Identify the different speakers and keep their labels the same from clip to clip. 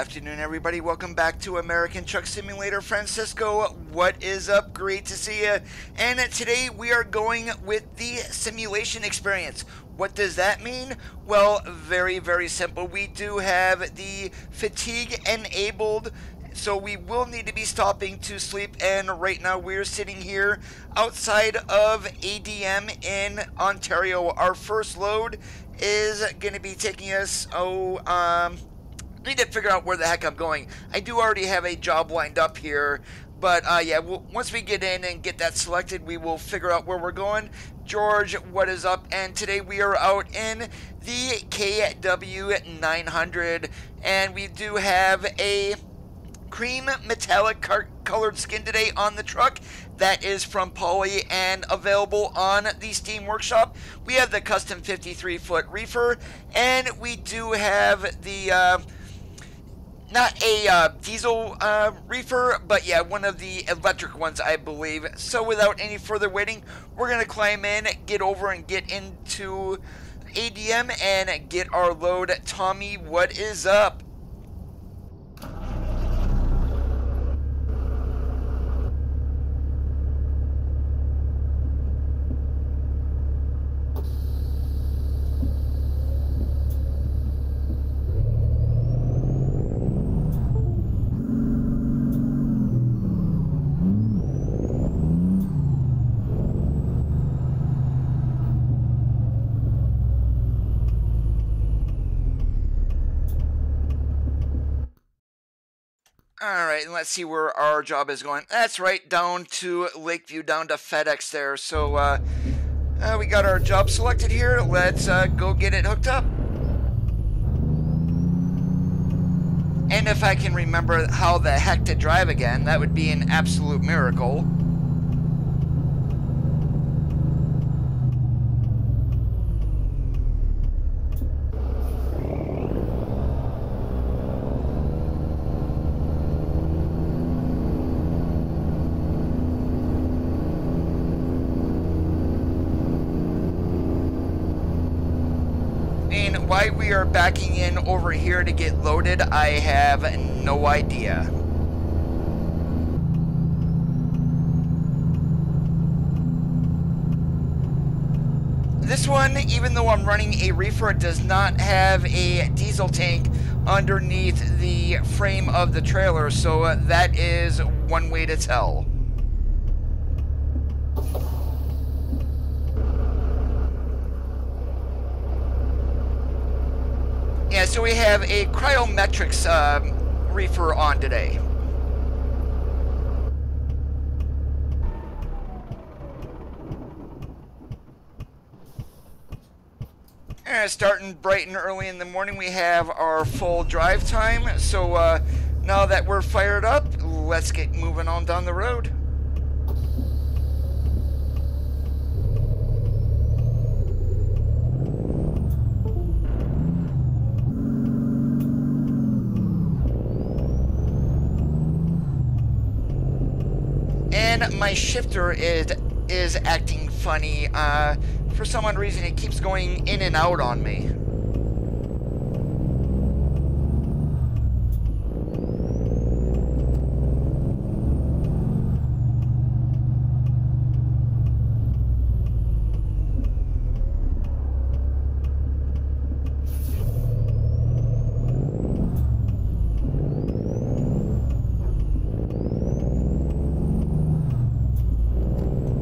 Speaker 1: afternoon, everybody. Welcome back to American Truck Simulator. Francisco, what is up? Great to see you. And today we are going with the simulation experience. What does that mean? Well, very, very simple. We do have the fatigue enabled, so we will need to be stopping to sleep. And right now we're sitting here outside of ADM in Ontario. Our first load is going to be taking us, need to figure out where the heck I'm going. I do already have a job lined up here, but yeah, once we get in and get that selected, we will figure out where we're going. George, what is up? And today we are out in the KW900, and we do have a cream metallic colored skin today on the truck. That is from Poly and available on the Steam Workshop. We have the custom 53-foot reefer, and we do have the not a diesel reefer, but yeah, one of the electric ones, I believe. So without any further waiting, we're going to climb in, get over and get into ADM and get our load. Tommy, what is up? Alright, and let's see where our job is going. That's right, down to Lakeview, down to Phanteks there. So, we got our job selected here. Let's go get it hooked up. And if I can remember how the heck to drive again, that would be an absolute miracle. Why we are backing in over here to get loaded, I have no idea. This one, even though I'm running a reefer, it does not have a diesel tank underneath the frame of the trailer, so that is one way to tell. Yeah, so we have a cryometrics reefer on today. And starting bright and early in the morning, we have our full drive time. So now that we're fired up, let's get moving on down the road. And my shifter is acting funny. For some odd reason, it keeps going in and out on me.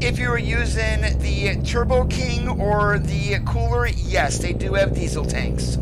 Speaker 1: If you're using the Turbo King or the cooler, yes, they do have diesel tanks.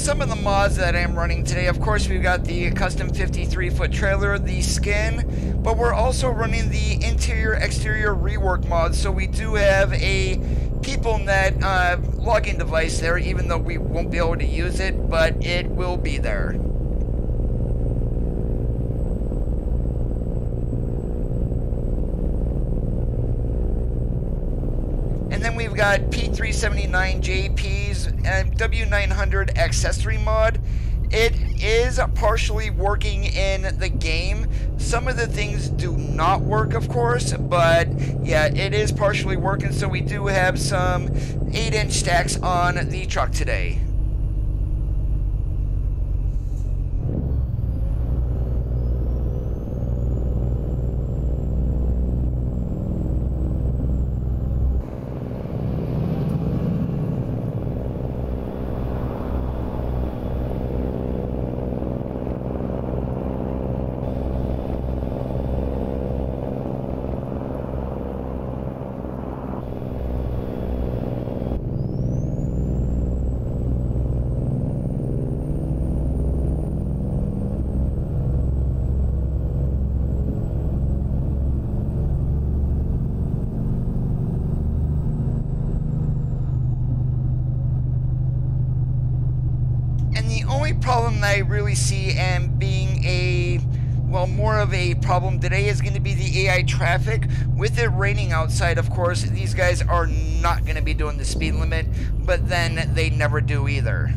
Speaker 1: some of the mods that I'm running today, of course, we've got the custom 53-foot trailer, the skin, but we're also running the interior-exterior rework mod, so we do have a PeopleNet logging device there, even though we won't be able to use it, but it will be there. And then we've got P379JP's W900 accessory mod. It is partially working in the game. Some of the things do not work, of course, but yeah, it is partially working, so we do have some 8-inch stacks on the truck today. Problem that I really see and being more of a problem today is going to be the AI traffic. With it raining outside, of course, these guys are not going to be doing the speed limit, but then they never do either.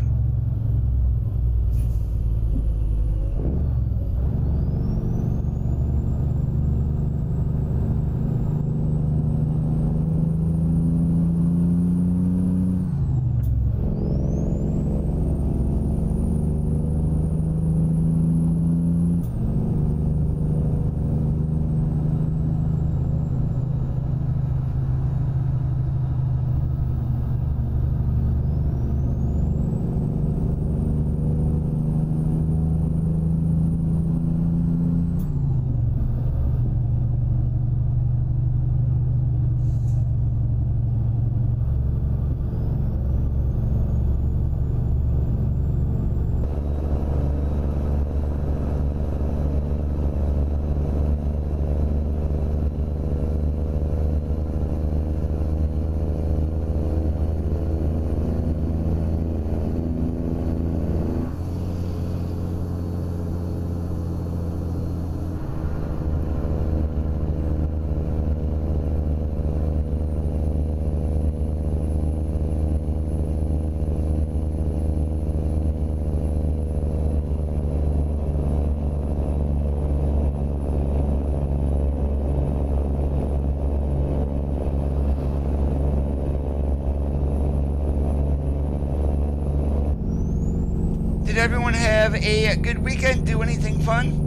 Speaker 1: Did everyone have a good weekend? Do anything fun?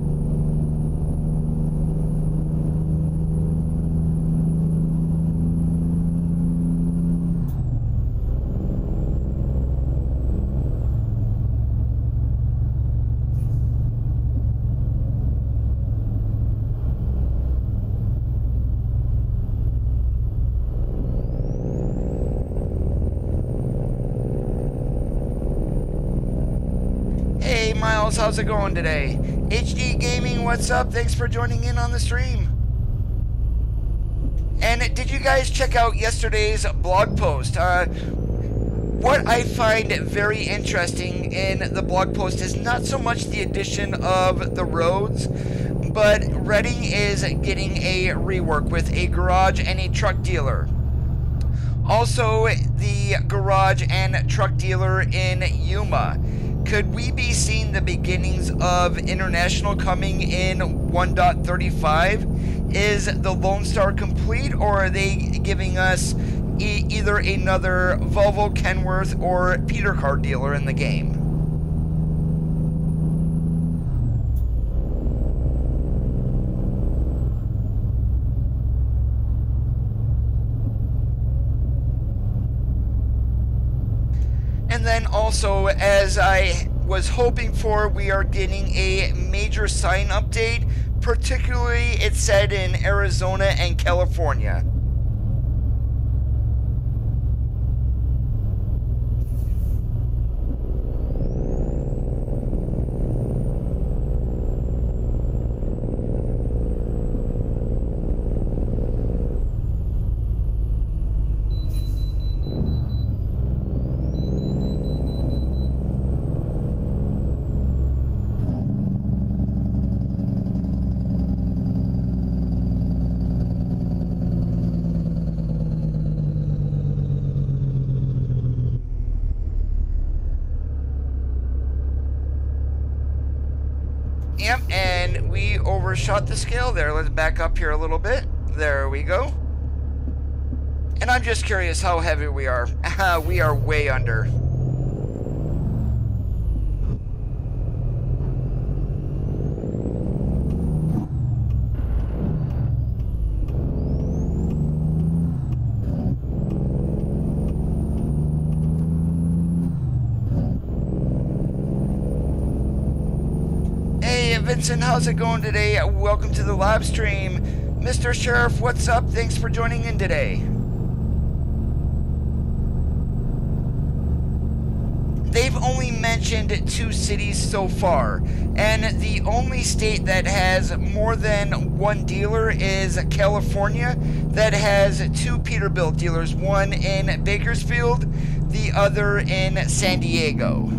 Speaker 1: Miles, how's it going today? HD Gaming, what's up? Thanks for joining in on the stream. And did you guys check out yesterday's blog post? What I find very interesting in the blog post is not so much the addition of the roads, but Reading is getting a rework with a garage and a truck dealer. Also, the garage and truck dealer in Yuma. Could we be seeing the beginnings of International coming in 1.35? Is the Lone Star complete, or are they giving us either another Volvo, Kenworth, or Peter car dealer in the game? And then also, as I was hoping for, we are getting a major sign update, particularly it said in Arizona and California. overshot the scale there. Let's back up here a little bit. There we go. And I'm just curious how heavy we are. We are way under. Vincent, how's it going today? Welcome to the live stream. Mr. Sheriff, what's up? Thanks for joining in today. They've only mentioned 2 cities so far, and the only state that has more than 1 dealer is California, that has 2 Peterbilt dealers, one in Bakersfield, the other in San Diego.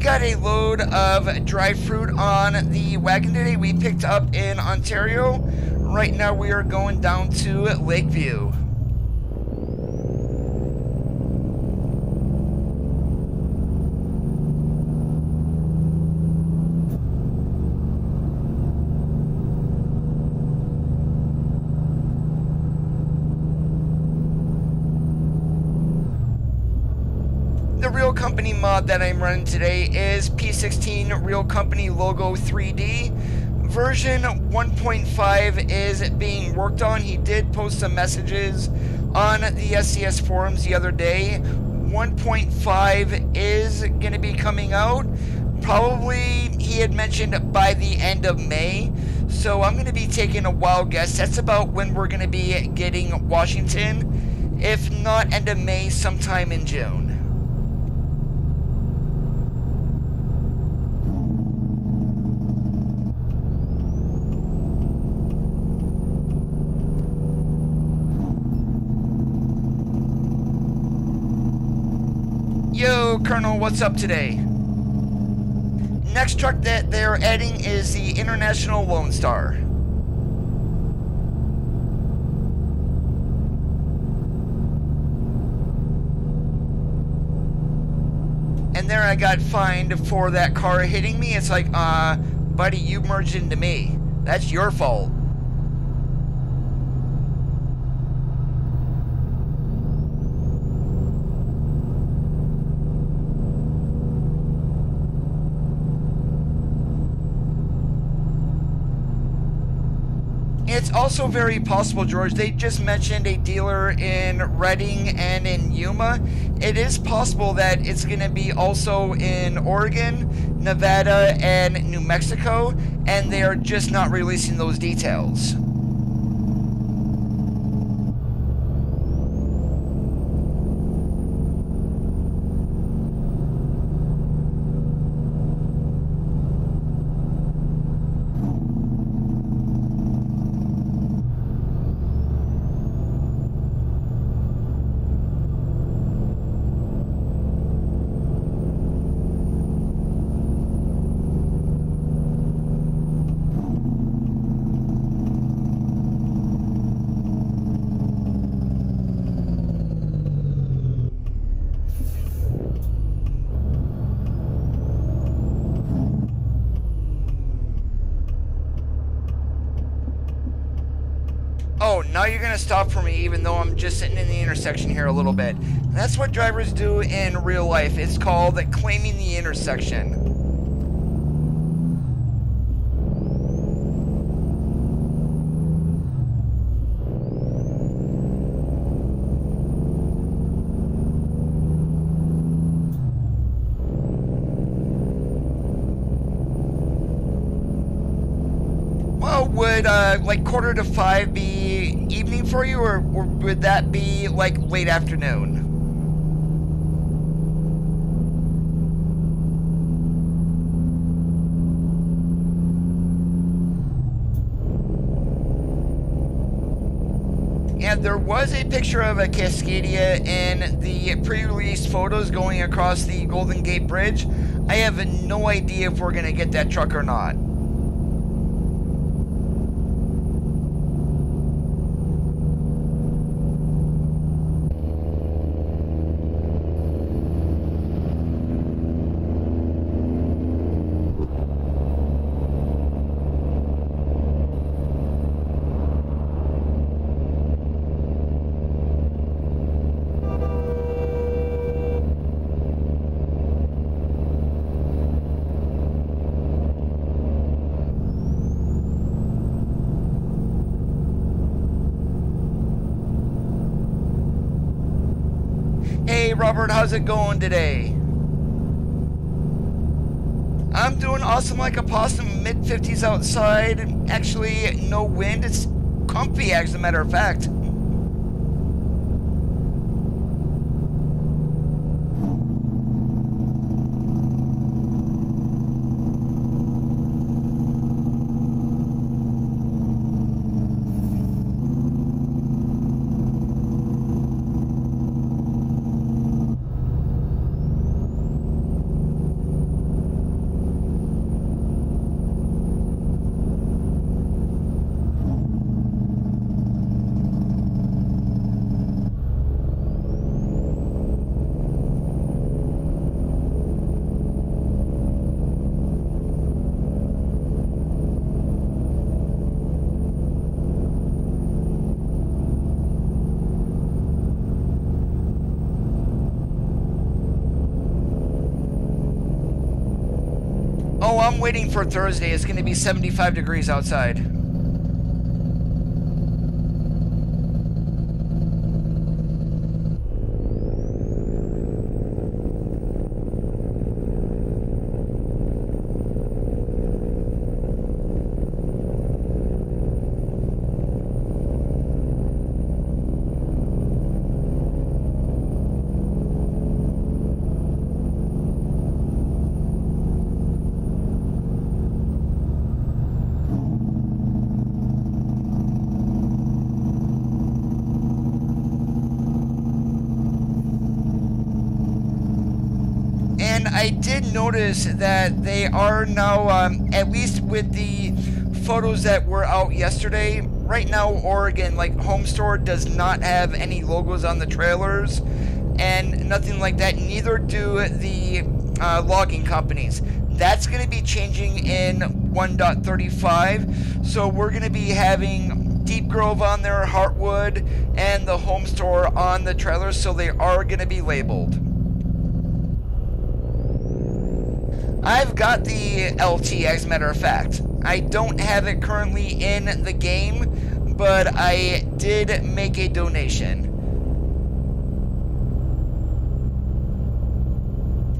Speaker 1: Got a load of dry fruit on the wagon today. We picked up in Ontario. Right now we are going down to Lakeview. The Real Company mod that I'm running today is P16 Real Company Logo 3D. Version 1.5 is being worked on. He did post some messages on the SCS forums the other day. 1.5 is going to be coming out. Probably, he had mentioned by the end of May. So I'm going to be taking a wild guess. That's about when we're going to be getting Washington. If not end of May, sometime in June. Yo, Colonel, what's up today? Next truck that they're adding is the International Lone Star. And there I got fined for that car hitting me. It's like, buddy, you merged into me. That's your fault. It's also very possible, George, they just mentioned a dealer in Redding and in Yuma. It is possible that it's going to be also in Oregon, Nevada, and New Mexico, and they are just not releasing those details. Oh, now you're going to stop for me even though I'm just sitting in the intersection here a little bit. That's what drivers do in real life. It's called claiming the intersection. Well, would like 4:45 be evening for you, or would that be like late afternoon? And there was a picture of a Cascadia in the pre-release photos going across the Golden Gate Bridge. I have no idea if we're going to get that truck or not. Hey Robert, how's it going today? I'm doing awesome like a possum, mid-50s outside. Actually, no wind. It's comfy, as a matter of fact. Oh, I'm waiting for Thursday. It's going to be 75 degrees outside. I did notice that they are now, at least with the photos that were out yesterday, right now Oregon, like Home Store, does not have any logos on the trailers and nothing like that. Neither do the logging companies. That's going to be changing in 1.35. So we're going to be having Deep Grove on there, Heartwood, and the Home Store on the trailers. So they are going to be labeled. I've got the LT, as a matter of fact. I don't have it currently in the game, but I did make a donation.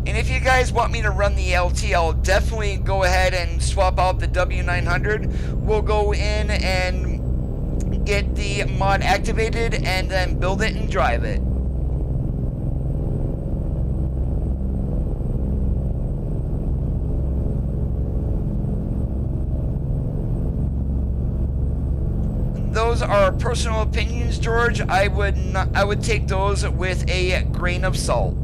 Speaker 1: And if you guys want me to run the LT, I'll definitely go ahead and swap out the W900. We'll go in and get the mod activated and then build it and drive it. Those are personal opinions, George. I would take those with a grain of salt.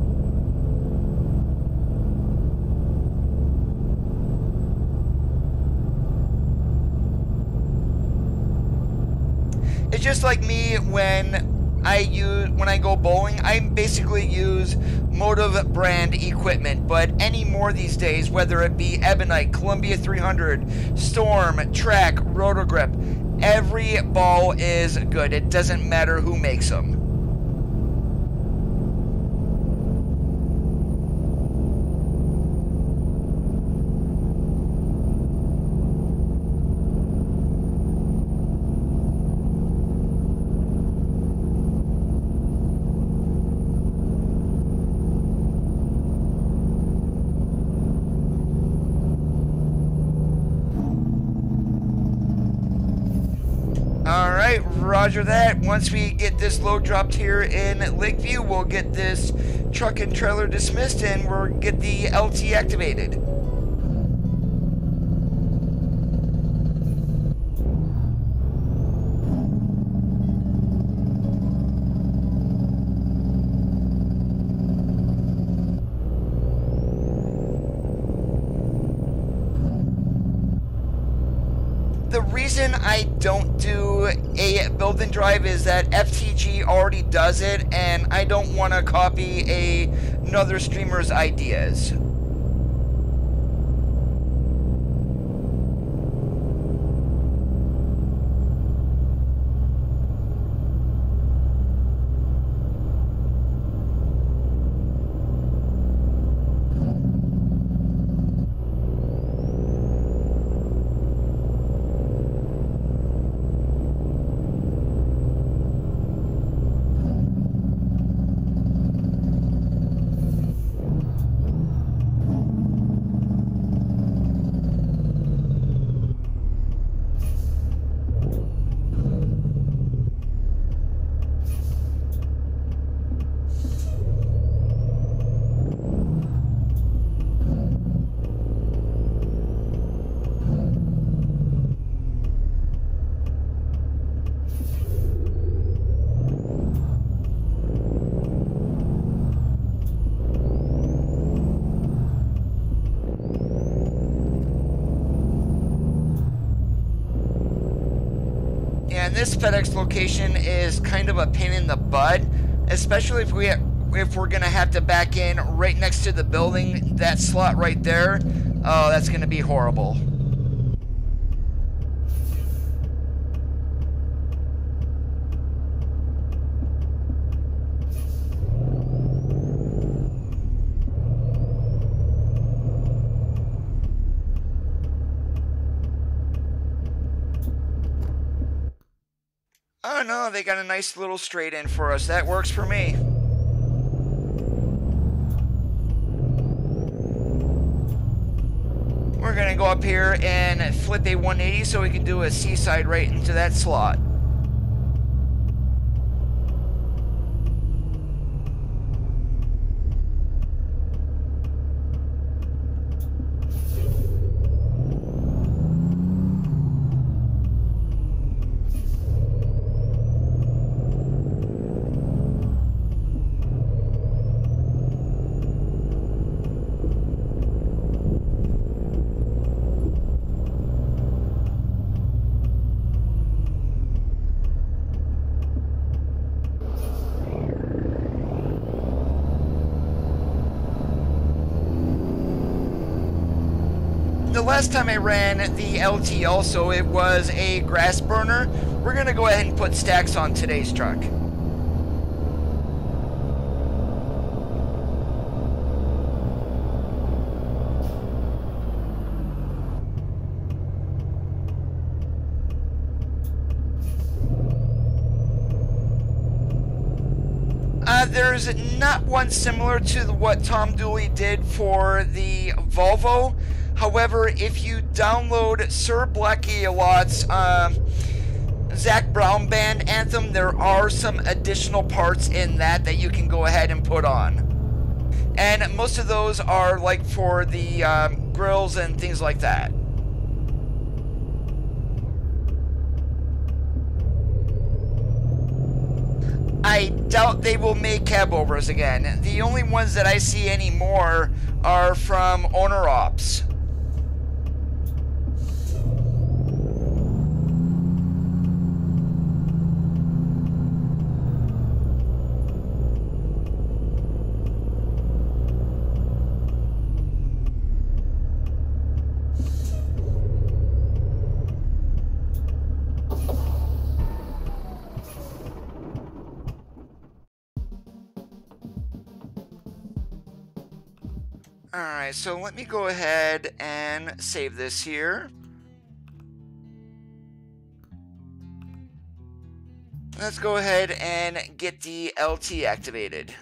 Speaker 1: It's just like me when I go bowling. I basically use Motive brand equipment, but any more these days, whether it be Ebonite, Columbia 300, Storm, Track, Rotogrip, every ball is good. It doesn't matter who makes them. Alright, roger that. Once we get this load dropped here in Lakeview, we'll get this truck and trailer dismissed and we'll get the LT activated. The reason I don't do a build and drive is that FTG already does it, and I don't want to copy another streamer's ideas. And this FedEx location is kind of a pain in the butt, especially if we're gonna have to back in right next to the building. That slot right there, oh, that's gonna be horrible. Oh no, they got a nice little straight in for us. That works for me. We're gonna go up here and flip a 180 so we can do a seaside right into that slot. The last time I ran the LT also, it was a grass burner. We're going to go ahead and put stacks on today's truck. There's not one similar to what Tom Dooley did for the Volvo. However, if you download Sir Blackie a Lot's Zach Brown Band anthem, there are some additional parts in that you can go ahead and put on. And most of those are like for the grills and things like that. I doubt they will make cab overs again. The only ones that I see anymore are from owner ops. Alright, so let me go ahead and save this here. Let's go ahead and get the LT activated.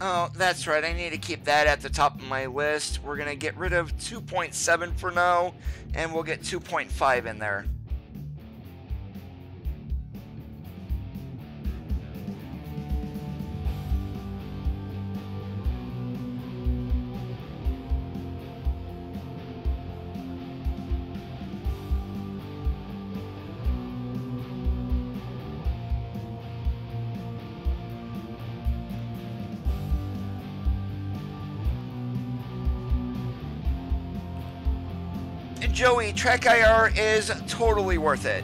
Speaker 1: Oh, that's right. I need to keep that at the top of my list. We're going to get rid of 2.7 for now, and we'll get 2.5 in there. Joey, TrackIR is totally worth it.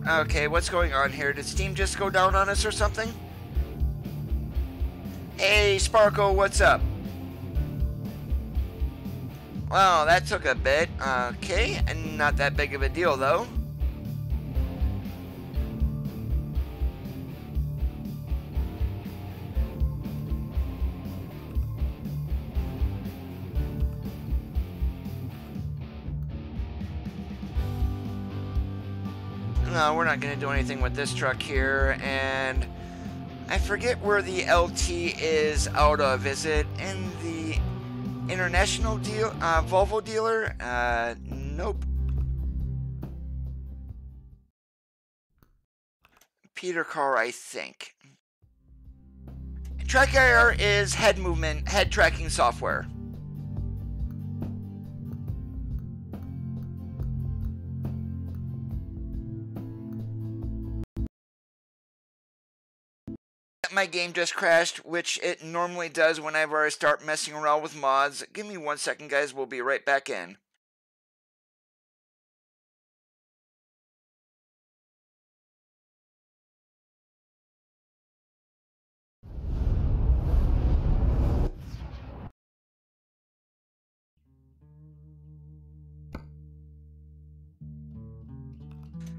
Speaker 1: Okay, what's going on here? Did Steam just go down on us or something? Hey, Sparkle, what's up? Well, that took a bit. Okay, and not that big of a deal, though. No, we're not going to do anything with this truck here, and I forget where the LT is out of. Is it in the international deal, Volvo dealer? Nope. Peter Carr, I think. TrackIR is head movement, head tracking software. My game just crashed, which it normally does whenever I start messing around with mods. Give me 1 second, guys. We'll be right back in.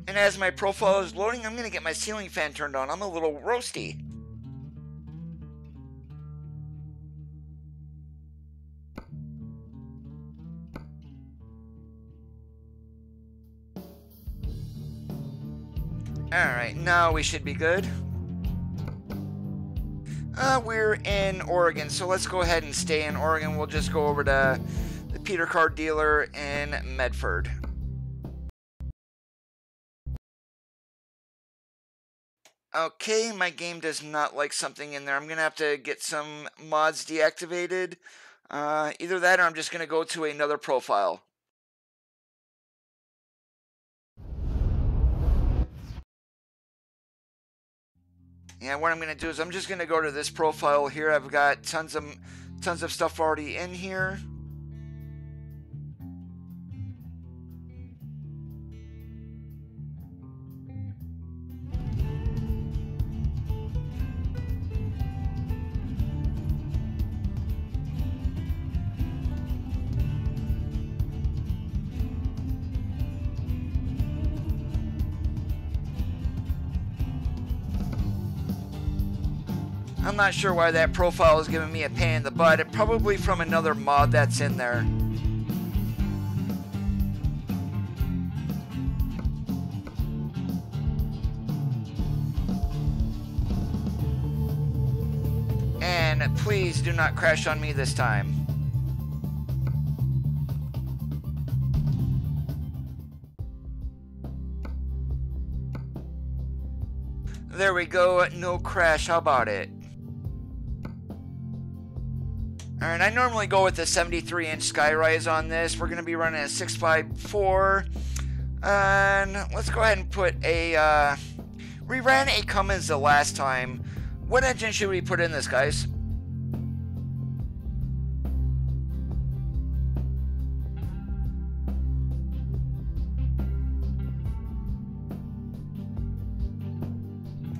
Speaker 1: And as my profile is loading, I'm going to get my ceiling fan turned on. I'm a little roasty. Alright, now we should be good. We're in Oregon, so let's go ahead and stay in Oregon. We'll just go over to the Peter Carr dealer in Medford. Okay, my game does not like something in there. I'm going to have to get some mods deactivated. Either that or I'm just going to go to another profile. Yeah, what I'm going to do is I'm just going to go to this profile here. I've got tons of stuff already in here. I'm not sure why that profile is giving me a pain in the butt. It's probably from another mod that's in there. And please do not crash on me this time. There we go, no crash, how about it? Alright, I normally go with the 73-inch skyrise on this. We're going to be running a 654. And let's go ahead and put a... we ran a Cummins the last time. What engine should we put in this, guys?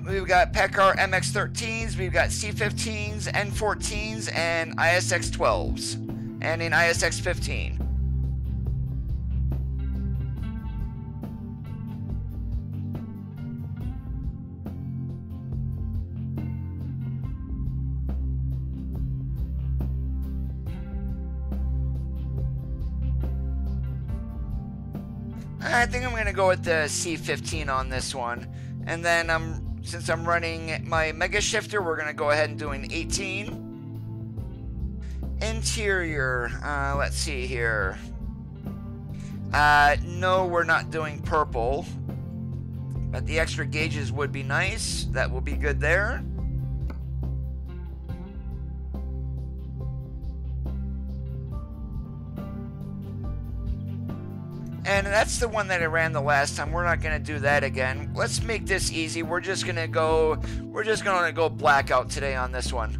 Speaker 1: We've got PACCAR MX-13s, we've got C-15s, N-14s, and ISX-12s, and an ISX-15. I think I'm going to go with the C15 on this one. And then since I'm running my Mega Shifter, we're going to go ahead and do an 18. Interior, let's see here. No, we're not doing purple. But the extra gauges would be nice. That will be good there. And that's the one that I ran the last time. We're not going to do that again. Let's make this easy. We're just going to go blackout today on this one.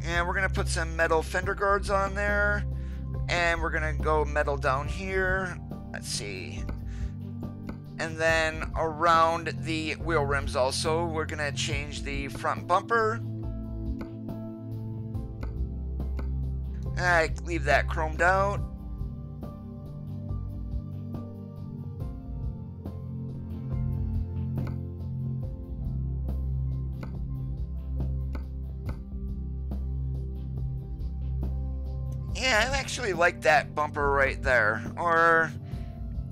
Speaker 1: And we're going to put some metal fender guards on there. And we're going to go metal down here. Let's see. And then around the wheel rims also, we're going to change the front bumper. I leave that chromed out. Yeah, I actually like that bumper right there. Or...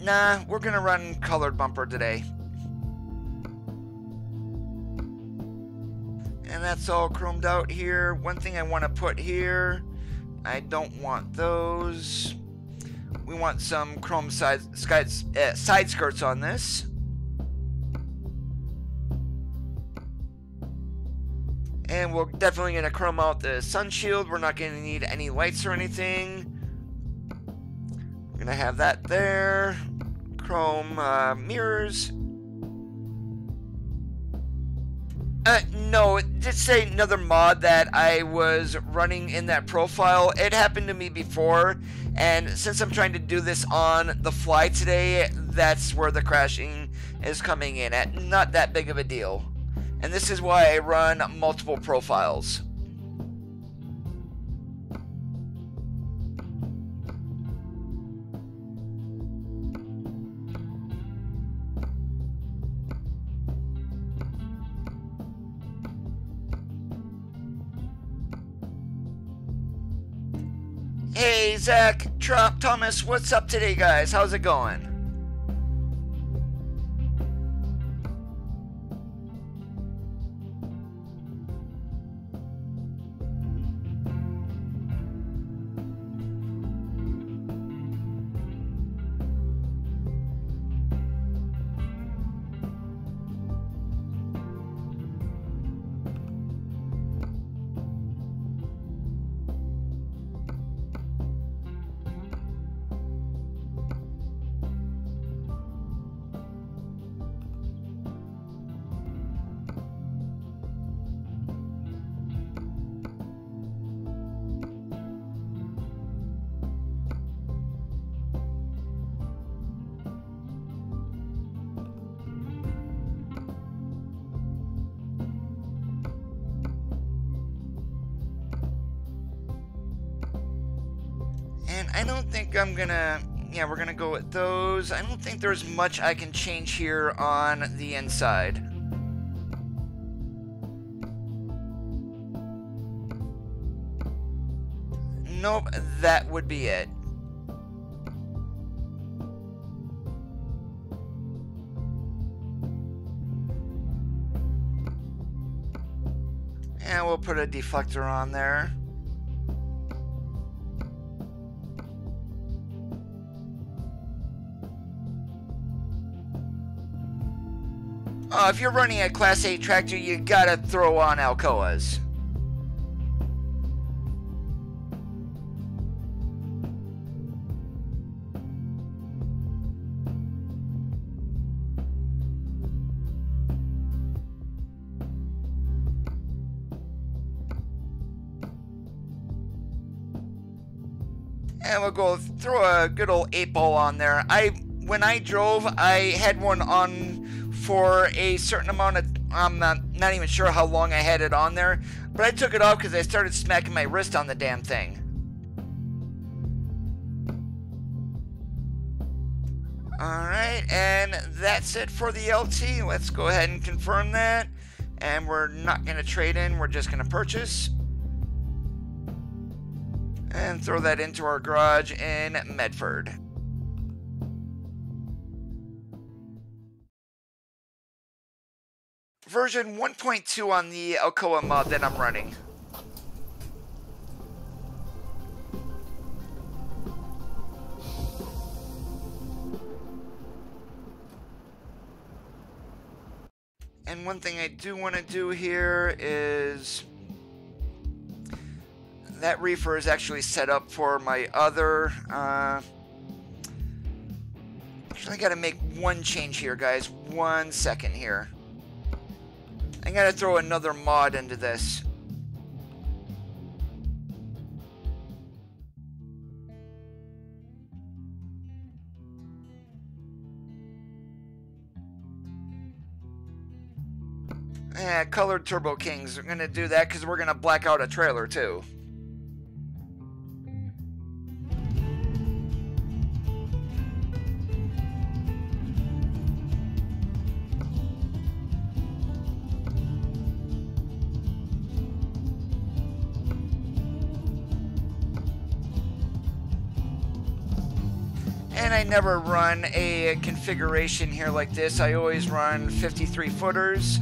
Speaker 1: nah, we're gonna run colored bumper today. And that's all chromed out here. One thing I want to put here, I don't want those. We want some chrome side skirts on this. And we're definitely going to chrome out the sun shield. We're not going to need any lights or anything. We're going to have that there. Chrome mirrors. No, just say another mod that I was running in that profile. It happened to me before, and since I'm trying to do this on the fly today, that's where the crashing is coming in at. Not that big of a deal. And this is why I run multiple profiles. Hey, Zach, Thomas, what's up today, guys? How's it going? And I don't think I'm gonna, yeah, we're gonna go with those. I don't think there's much I can change here on the inside. Nope, that would be it. And we'll put a deflector on there. If you're running a Class 8 tractor, you gotta throw on Alcoas. And we'll go throw a good old 8-ball on there. When I drove, I had one on for a certain amount of, I'm not even sure how long I had it on there, but I took it off because I started smacking my wrist on the damn thing. Alright, and that's it for the LT. Let's go ahead and confirm that. And we're not going to trade in, we're just going to purchase. And throw that into our garage in Medford. Version 1.2 on the Alcoa mod that I'm running. And one thing I do want to do here is that reefer is actually set up for my other actually I gotta make one change here, guys. 1 second here. I gotta throw another mod into this. Yeah, colored Turbo Kings. We're gonna do that because we're gonna black out a trailer too. And I never run a configuration here like this. I always run 53 footers.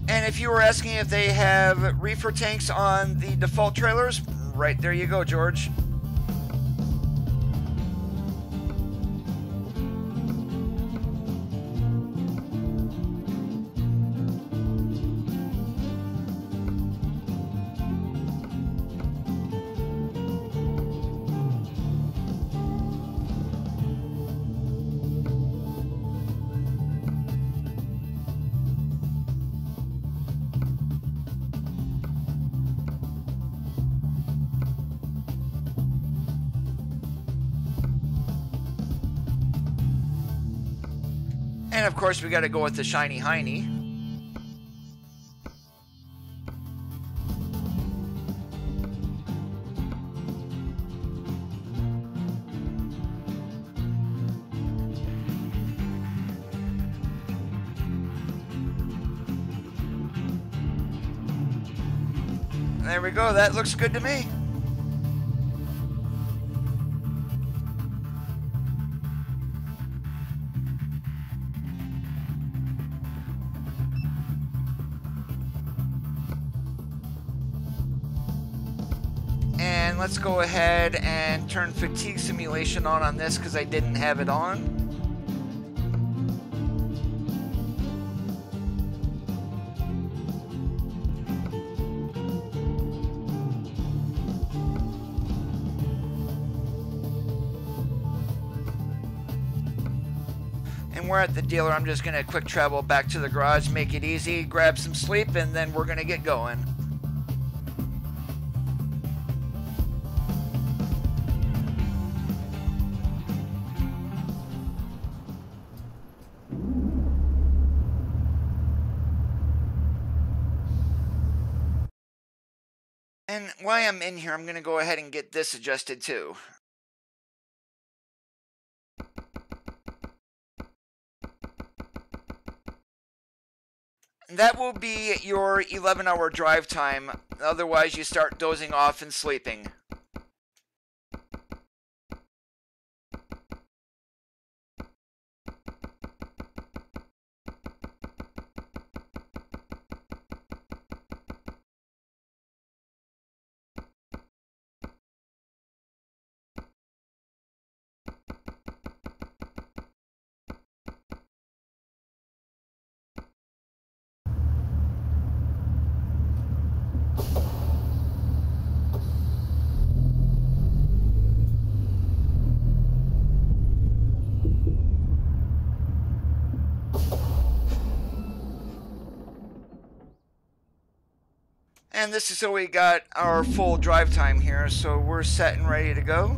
Speaker 1: And if you were asking if they have reefer tanks on the default trailers, right there you go, George. And of course we got to go with the shiny hiney. There we go, that looks good to me. And let's go ahead and turn fatigue simulation on this because I didn't have it on. And we're at the dealer. I'm just going to quick travel back to the garage, make it easy, grab some sleep, and then we're going to get going. And while I'm in here, I'm going to go ahead and get this adjusted too. That will be your 11-hour drive time, otherwise you start dozing off and sleeping. And this is so we got our full drive time here, so we're set and ready to go.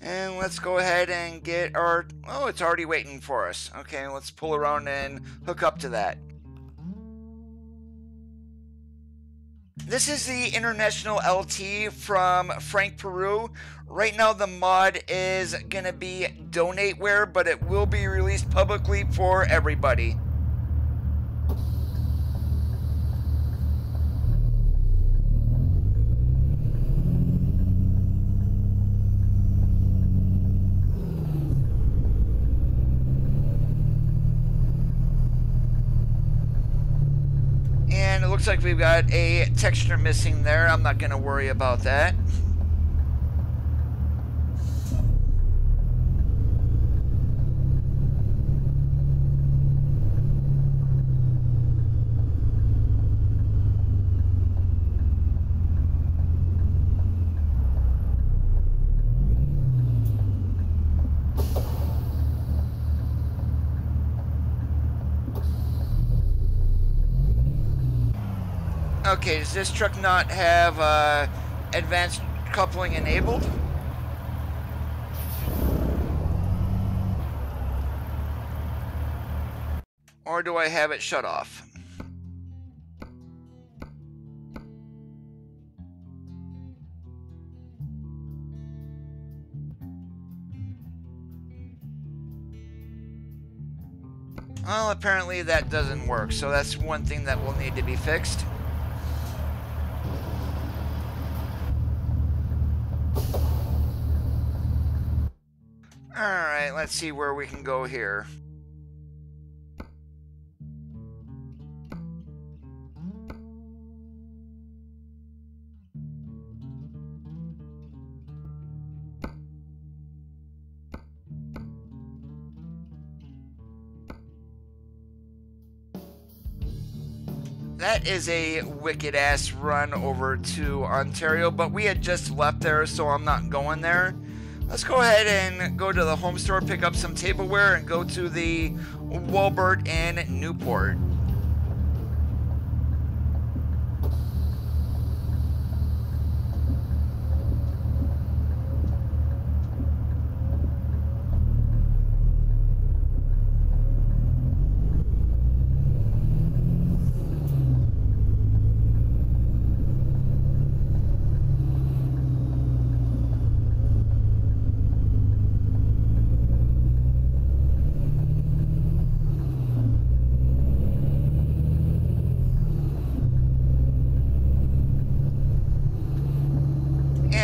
Speaker 1: And let's go ahead and get our... Oh, it's already waiting for us. Okay, let's pull around and hook up to that. This is the International LT from Frank Peru. Right now the mod is going to be donateware, but it will be released publicly for everybody. And it looks like we've got a texture missing there. I'm not going to worry about that. Okay, does this truck not have advanced coupling enabled? Or do I have it shut off? Well, apparently that doesn't work, so that's one thing that will need to be fixed. Alright, let's see where we can go here. That is a wicked ass run over to Ontario, but we had just left there, so I'm not going there. Let's go ahead and go to the home store, pick up some tableware, and go to the Walbert in Newport.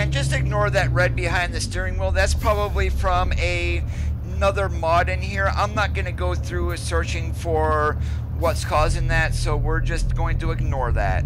Speaker 1: Just ignore that red behind the steering wheel. That's probably from another mod in here. I'm not going to go through searching for what's causing that, so we're just going to ignore that.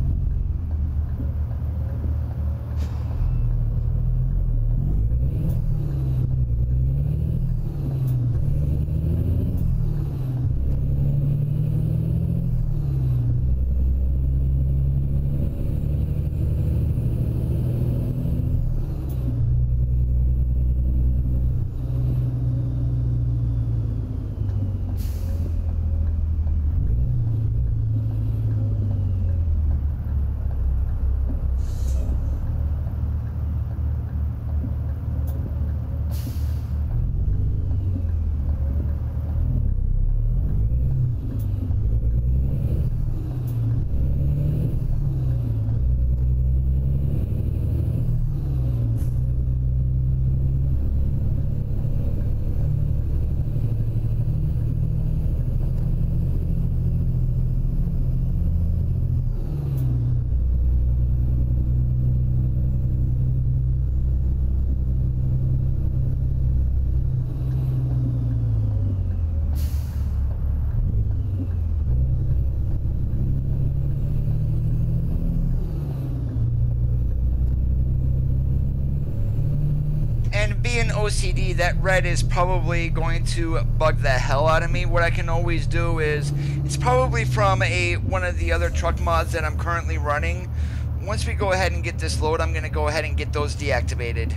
Speaker 1: OCD, that red is probably going to bug the hell out of me. What I can always do is, it's probably from one of the other truck mods that I'm currently running. Once we go ahead and get this load, I'm going to go ahead and get those deactivated.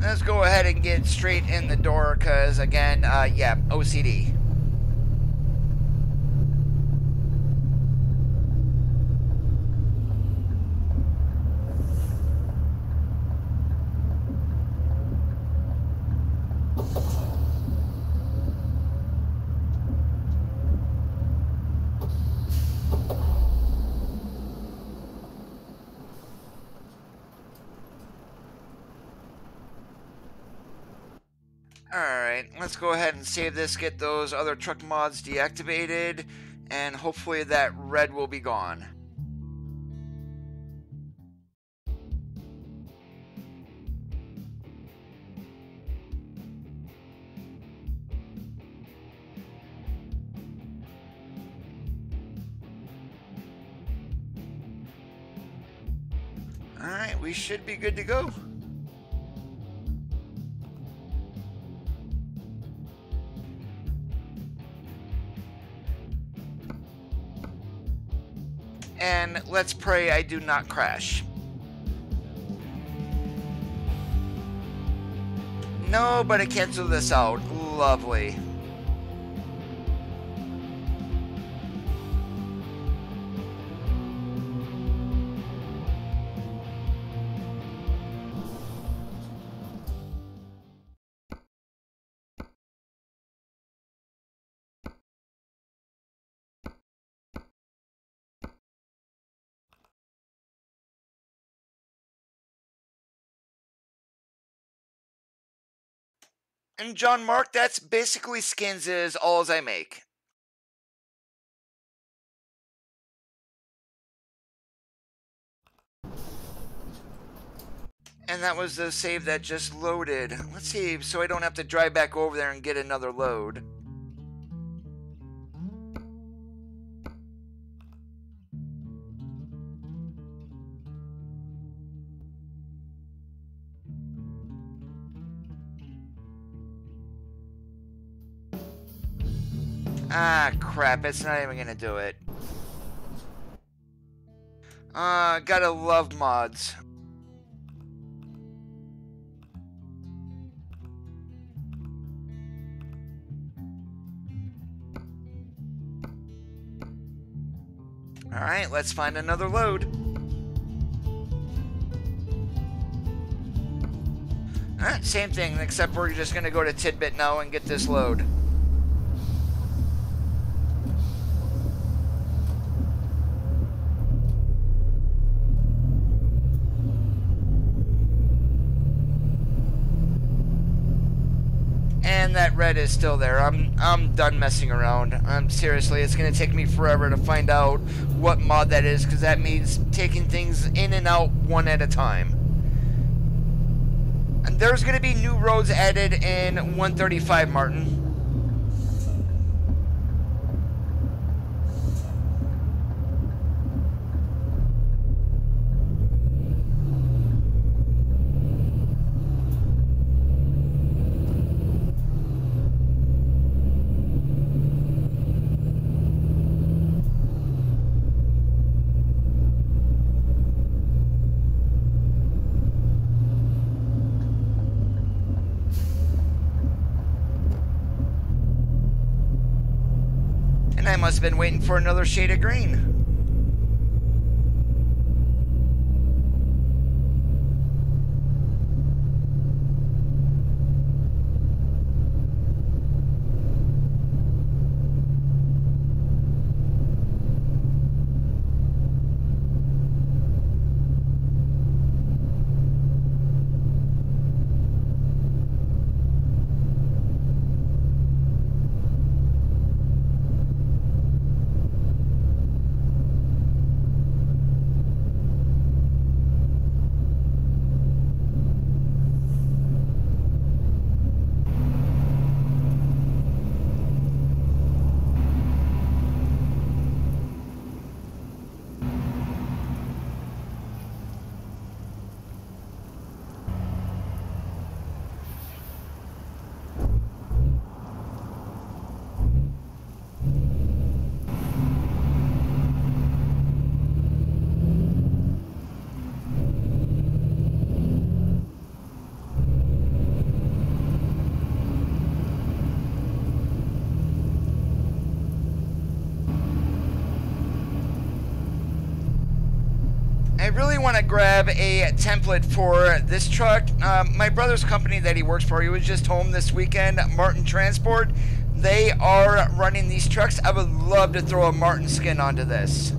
Speaker 1: Let's go ahead and get straight in the door, because again, yeah, OCD. Alright, let's go ahead and save this, get those other truck mods deactivated, and hopefully that red will be gone. Alright, we should be good to go. And let's pray I do not crash. No, but I canceled this out. Lovely. And John Mark, that's basically skins is all as I make. And that was the save that just loaded. Let's see, so I don't have to drive back over there and get another load. Ah, crap, it's not even gonna do it. Gotta love mods. Alright, let's find another load. Alright, same thing, except we're just gonna go to Tidbit now and get this load. And that red is still there. I'm done messing around. Seriously, it's gonna take me forever to find out what mod that is, because that means taking things in and out one at a time. And there's gonna be new roads added in 135, Martin. I must have been waiting for another shade of green. grab a template for this truck. My brother's company that he works for, he was just home this weekend, Martin Transport. They are running these trucks. I would love to throw a Martin skin onto this.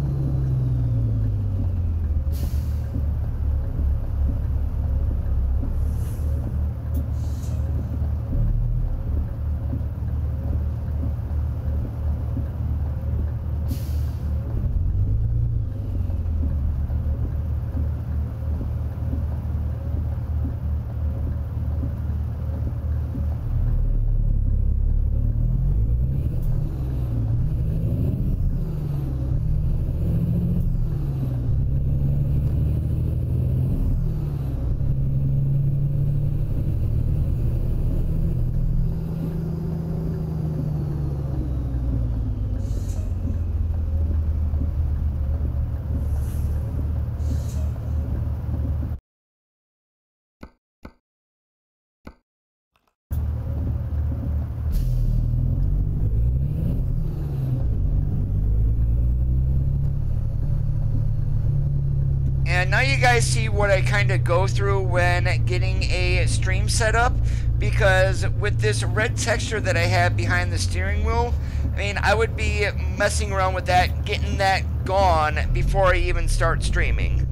Speaker 1: And now you guys see what I kind of go through when getting a stream set up, because with this red texture that I have behind the steering wheel, I mean, I would be messing around with that, getting that gone before I even start streaming.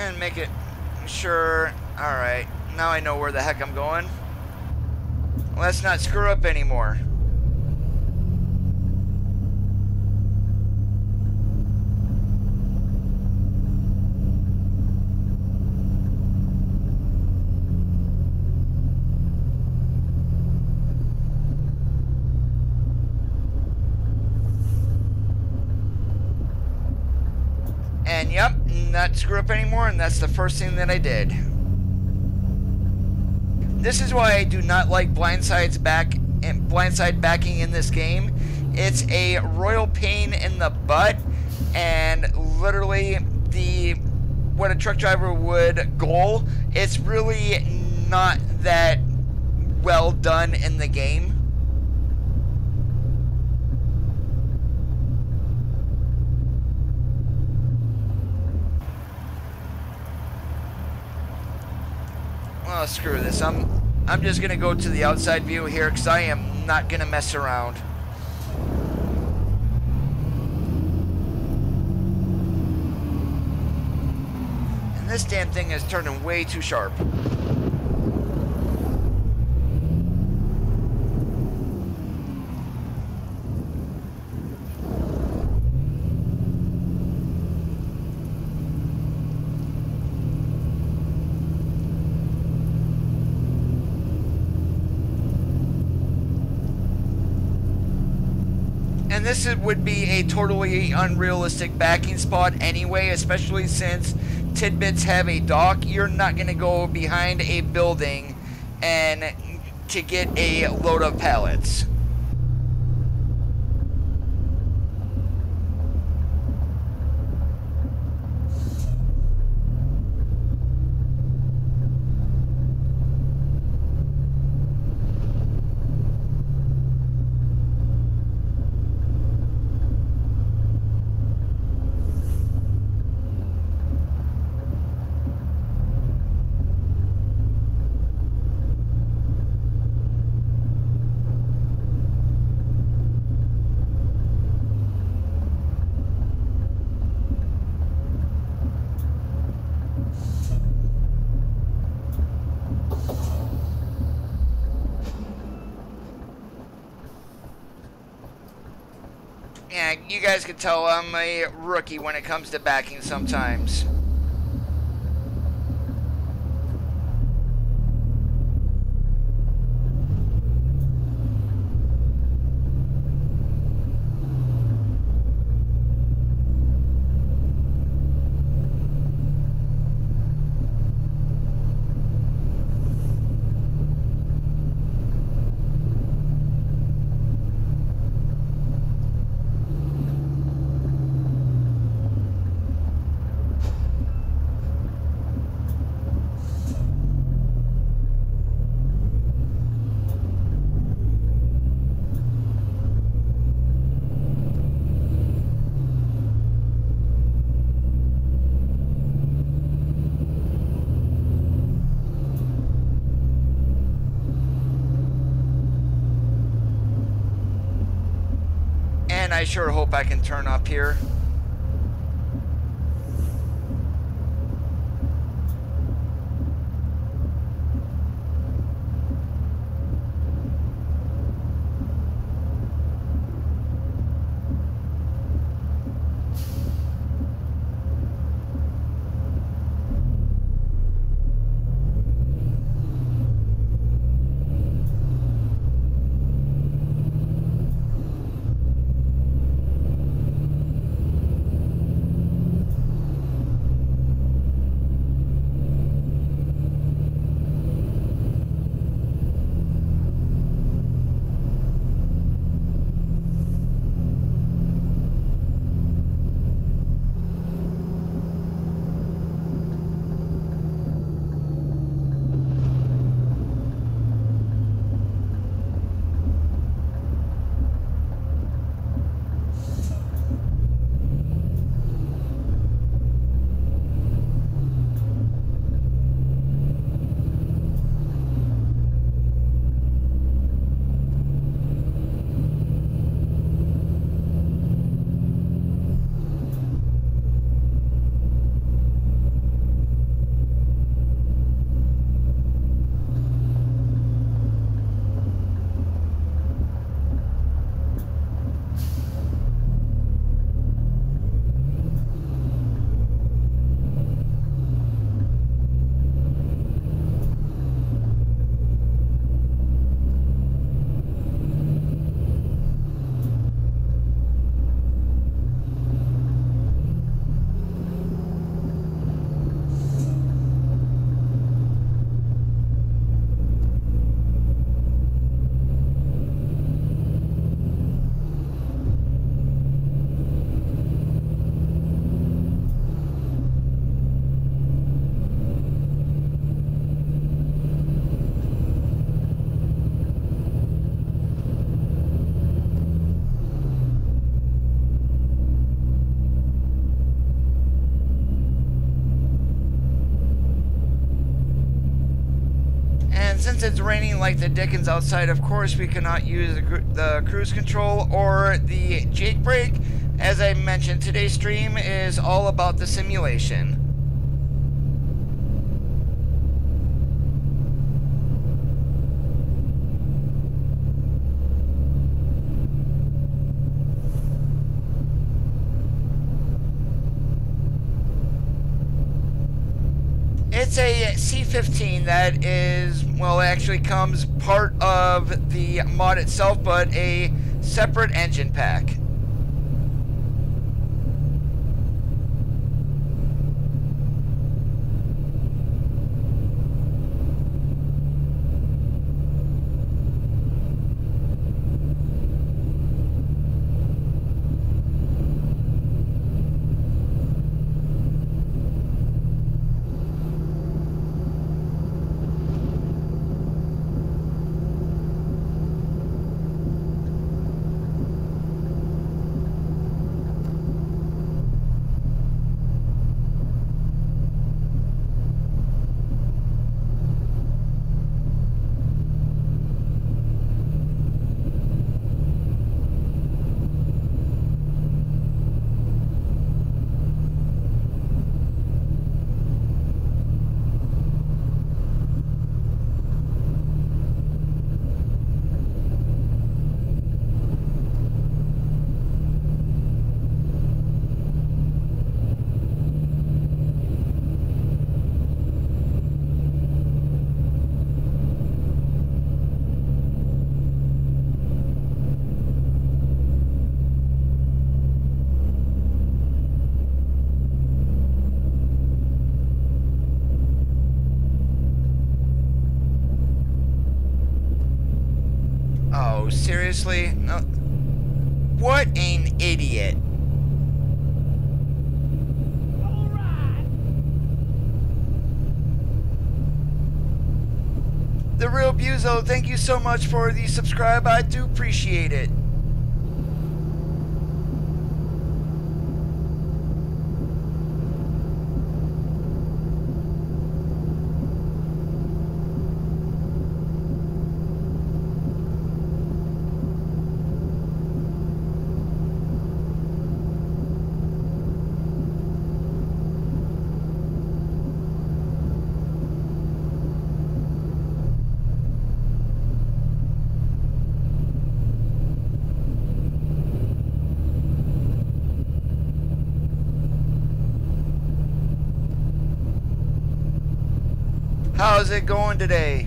Speaker 1: And make it sure. Alright, now I know where the heck I'm going. Let's not screw up anymore. And yep, not screw up anymore, and that's the first thing that I did. This is why I do not like blindside backing in this game. It's a royal pain in the butt, and literally what a truck driver would goal, it's really not that well done in the game. Oh, screw this. I'm just gonna go to the outside view here because I am not gonna mess around. And this damn thing is turning way too sharp. And this would be a totally unrealistic backing spot anyway, especially since Tidbits have a dock. You're not going to go behind a building and to get a load of pallets. You guys can tell I'm a rookie when it comes to backing sometimes. And I sure hope I can turn up here. Since it's raining like the dickens outside, of course we cannot use the cruise control or the Jake brake. As I mentioned, today's stream is all about the simulation. It's a C15 that is, well, it actually comes part of the mod itself, but a separate engine pack. No, seriously? No. What an idiot. The Real Buzo, thank you so much for the subscribe. I do appreciate it. How's it going today?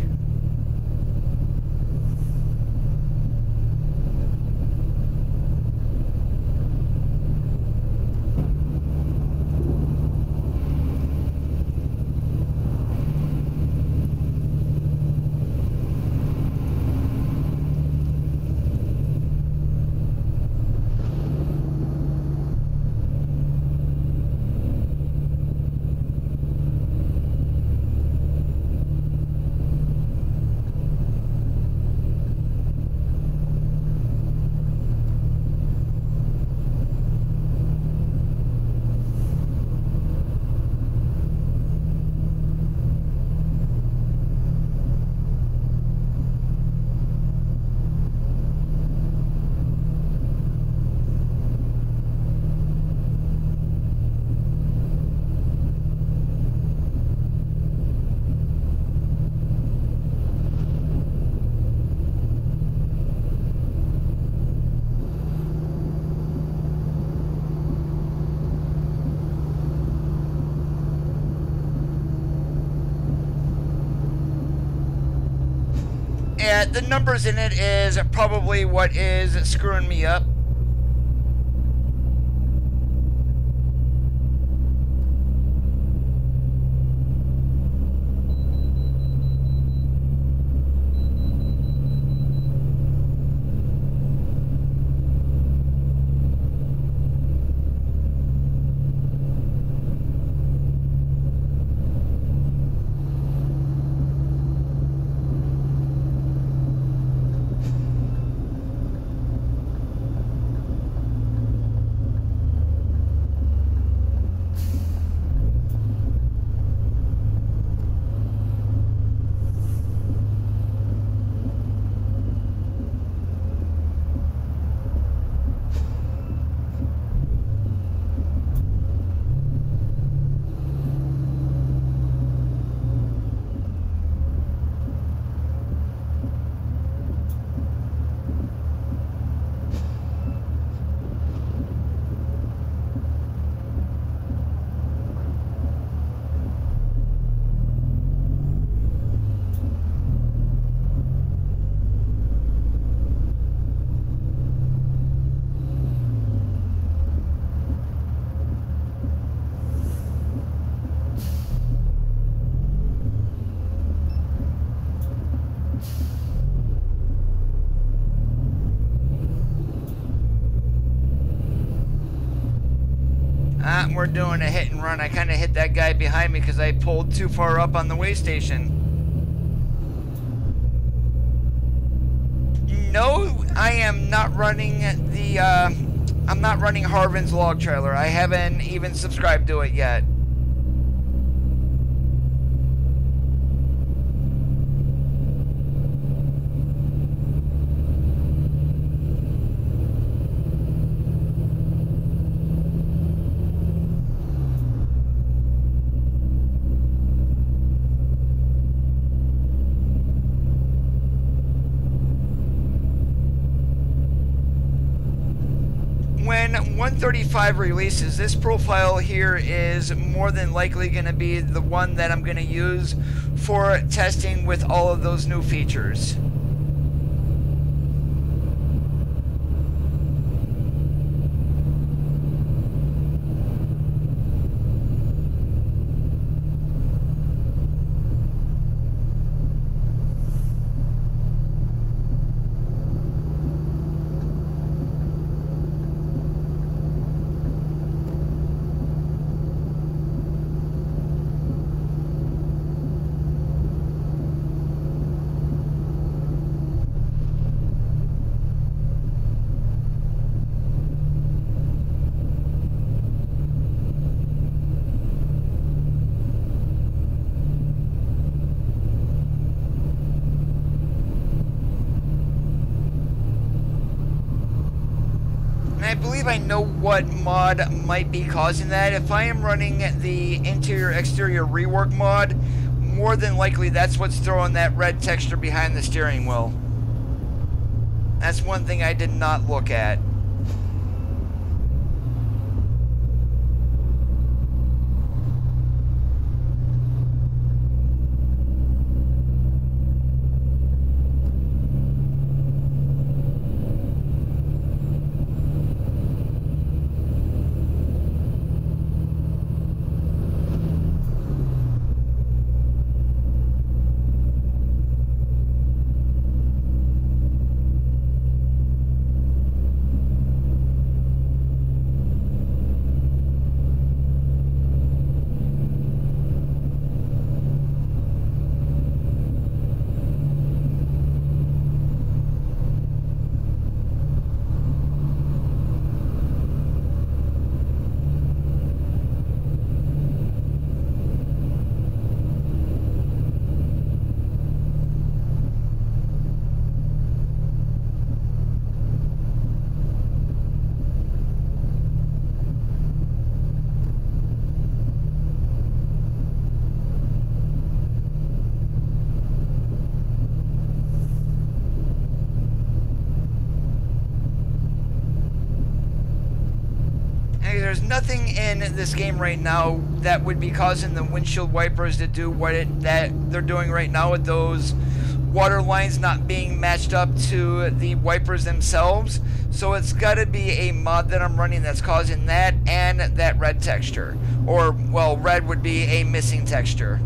Speaker 1: Yeah, the numbers in it is probably what is screwing me up. We're doing a hit and run. I kind of hit that guy behind me because I pulled too far up on the way station. No, I am not running the, I'm not running Harvin's log trailer. I haven't even subscribed to it yet. When 135 releases, this profile here is more than likely going to be the one that I'm going to use for testing with all of those new features. I believe I know what mod might be causing that. If I am running the interior-exterior rework mod, more than likely that's what's throwing that red texture behind the steering wheel. That's one thing I did not look at. There's nothing in this game right now that would be causing the windshield wipers to do that they're doing right now with those water lines not being matched up to the wipers themselves. So it's got to be a mod that I'm running that's causing that and that red texture. Or, well, red would be a missing texture.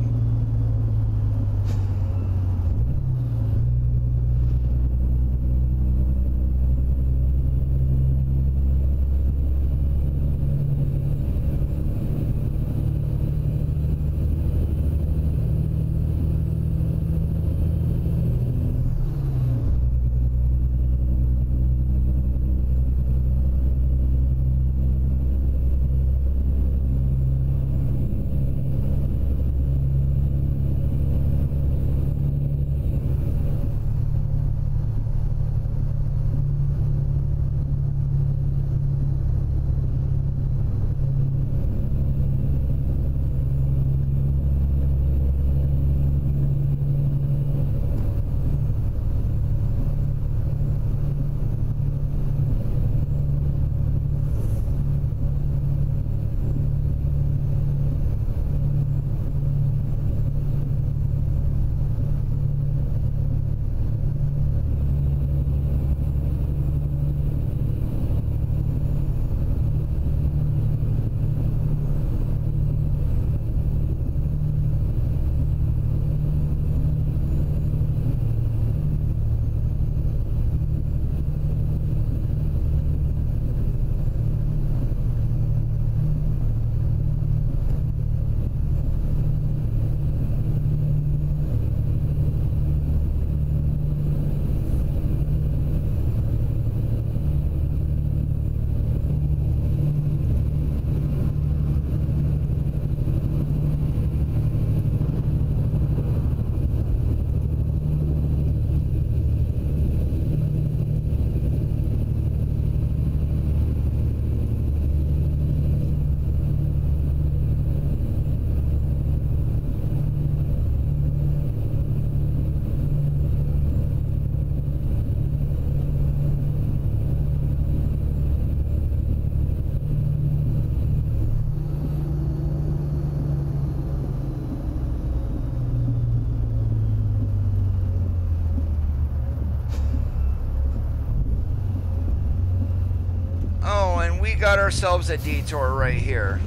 Speaker 1: We got ourselves a detour right here.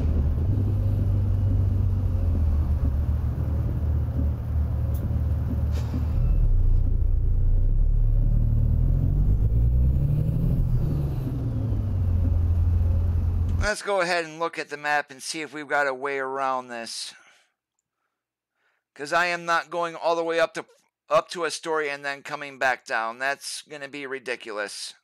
Speaker 1: Let's go ahead and look at the map and see if we've got a way around this. Because I am not going all the way up to a story and then coming back down. That's going to be ridiculous.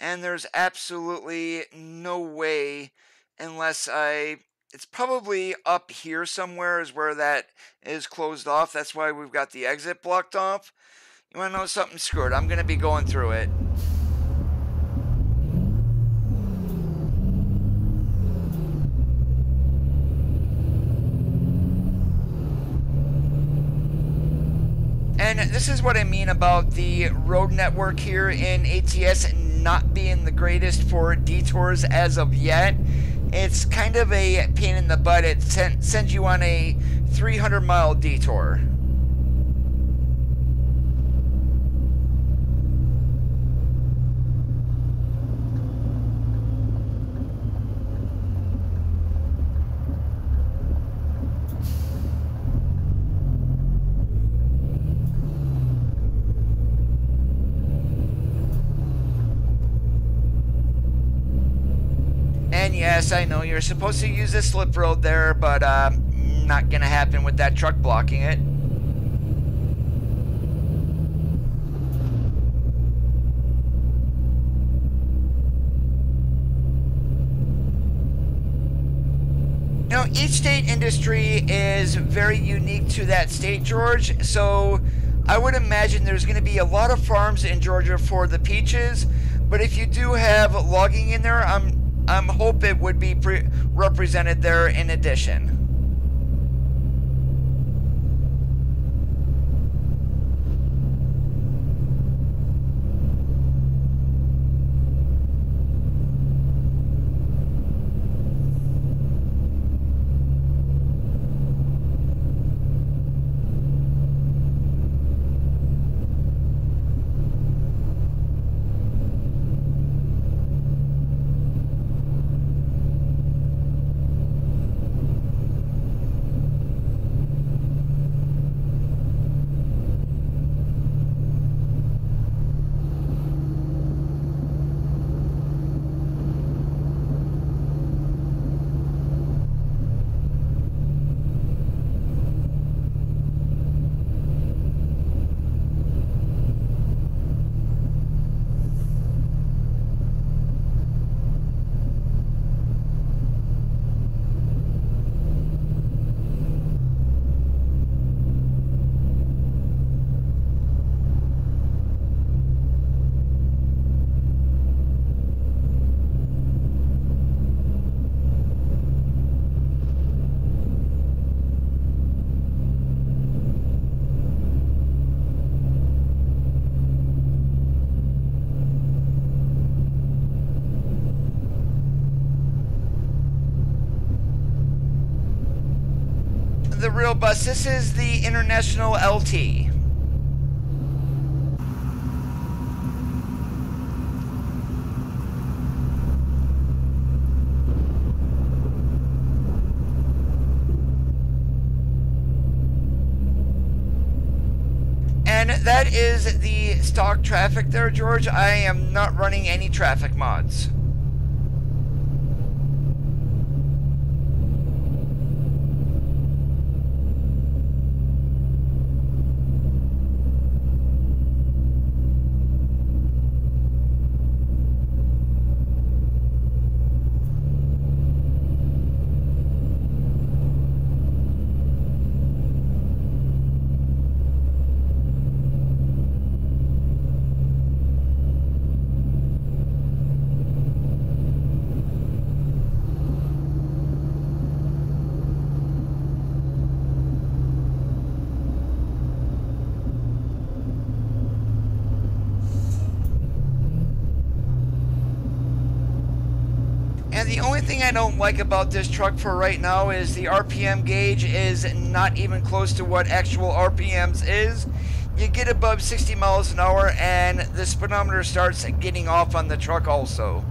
Speaker 1: And there's absolutely no way unless it's probably up here somewhere is where that is closed off. That's why we've got the exit blocked off. You want to know something? Screw it. I'm going to be going through it. And this is what I mean about the road network here in ATS not being the greatest for detours as of yet. It's kind of a pain in the butt. It sends you on a 300-mile detour. And yes, I know you're supposed to use a slip road there, but not gonna happen with that truck blocking it. Now, each state industry is very unique to that state, George, so I would imagine there's going to be a lot of farms in Georgia for the peaches, but if you do have logging in there, I'm hope it would be represented there in addition. The real bus. This is the International LT. And that is the stock traffic there, George. I am not running any traffic mods. And the only thing I don't like about this truck for right now is the RPM gauge is not even close to what actual RPMs is. You get above 60 miles an hour and the speedometer starts getting off on the truck also.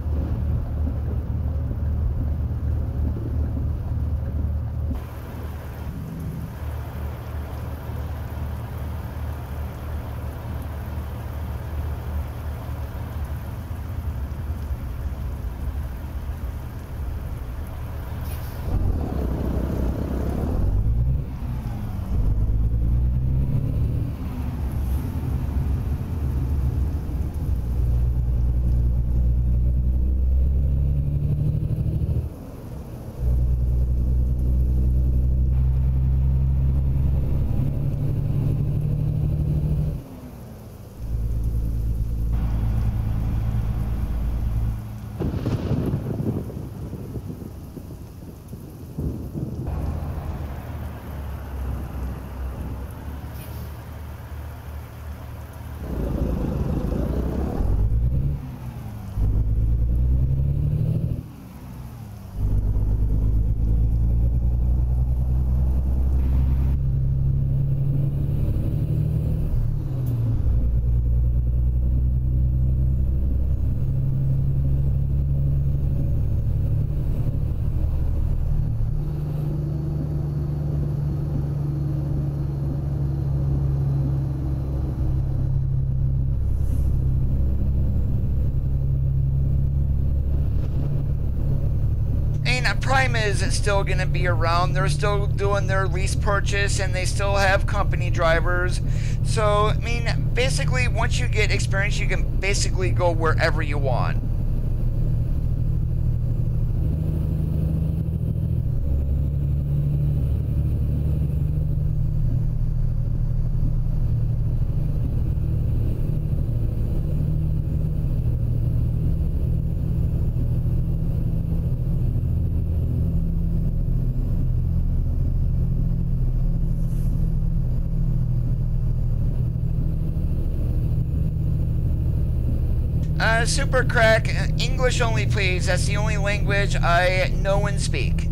Speaker 1: Prime is still going to be around. They're still doing their lease purchase, and they still have company drivers. So, I mean, basically, once you get experience, you can basically go wherever you want. Super Crack, English only please. That's the only language I know and speak.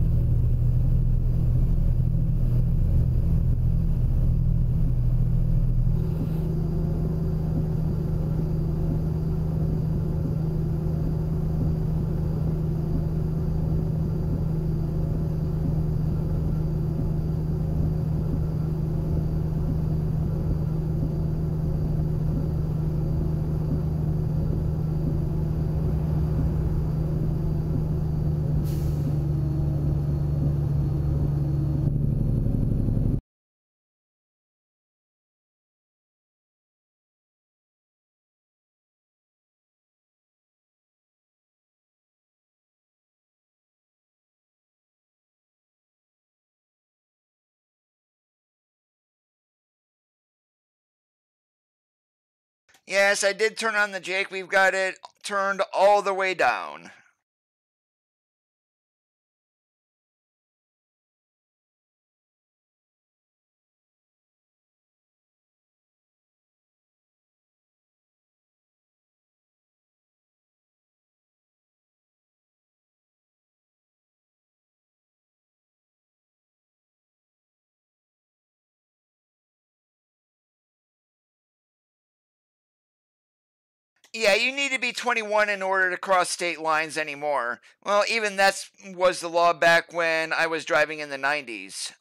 Speaker 1: Yes, I did turn on the Jake. We've got it turned all the way down. Yeah, you need to be 21 in order to cross state lines anymore. Well, even that was the law back when I was driving in the 90s.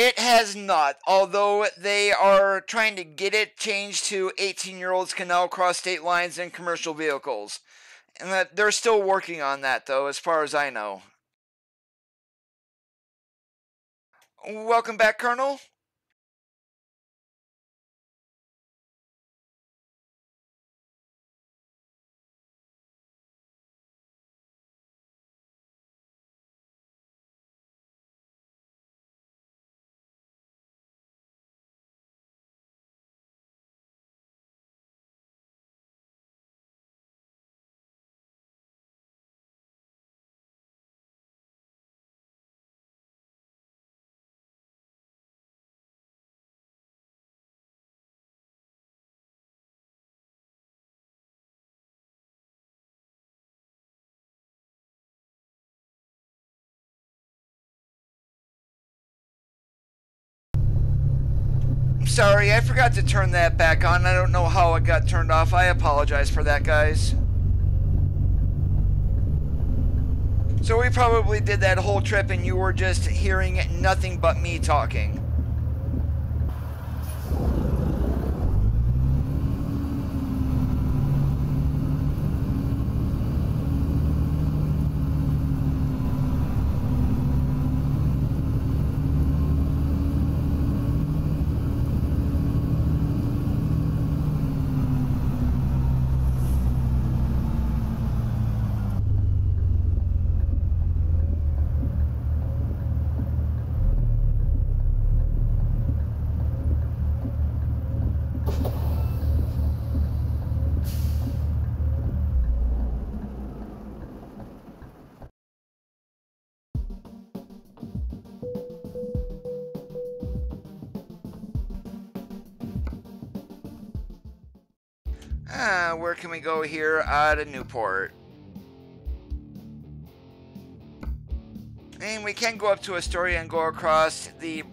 Speaker 1: It has not, although they are trying to get it changed to 18-year-olds can now cross state lines in commercial vehicles. And that they're still working on that, though, as far as I know. Welcome back, Colonel. Sorry, I forgot to turn that back on. I don't know how it got turned off. I apologize for that, guys. So we probably did that whole trip and you were just hearing nothing but me talking. Where can we go here? To Newport. And we can go up to Astoria and go across the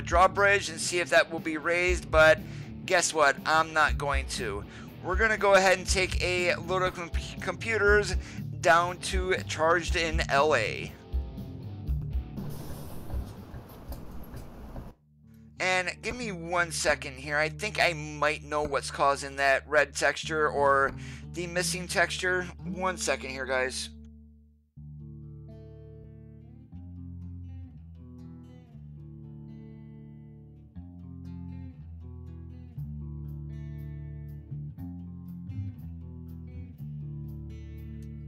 Speaker 1: drawbridge and see if that will be raised, but guess what? I'm not going to. We're going to go ahead and take a load of computers down to Charged in LA. And give me 1 second here. I think I might know what's causing that red texture or the missing texture. 1 second here, guys.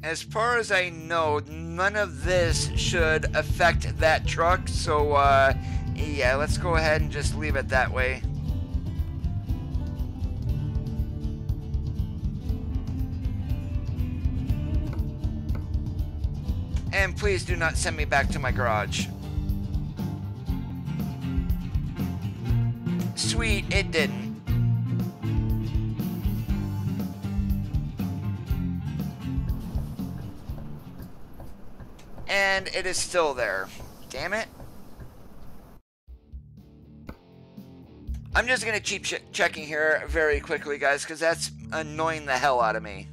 Speaker 1: As far as I know, none of this should affect that truck, so yeah, let's go ahead and just leave it that way. And please do not send me back to my garage. Sweet, it didn't. And it is still there. Damn it. I'm just going to keep checking here very quickly, guys, because that's annoying the hell out of me.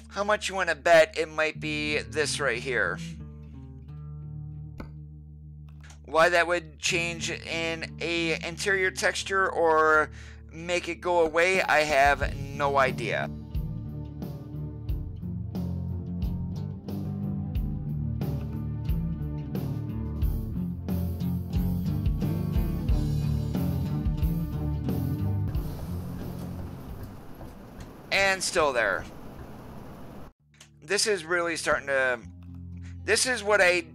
Speaker 1: How much you want to bet it might be this right here? Why that would change in a interior texture or make it go away, I have no idea. And still there. This is really starting to... This is what I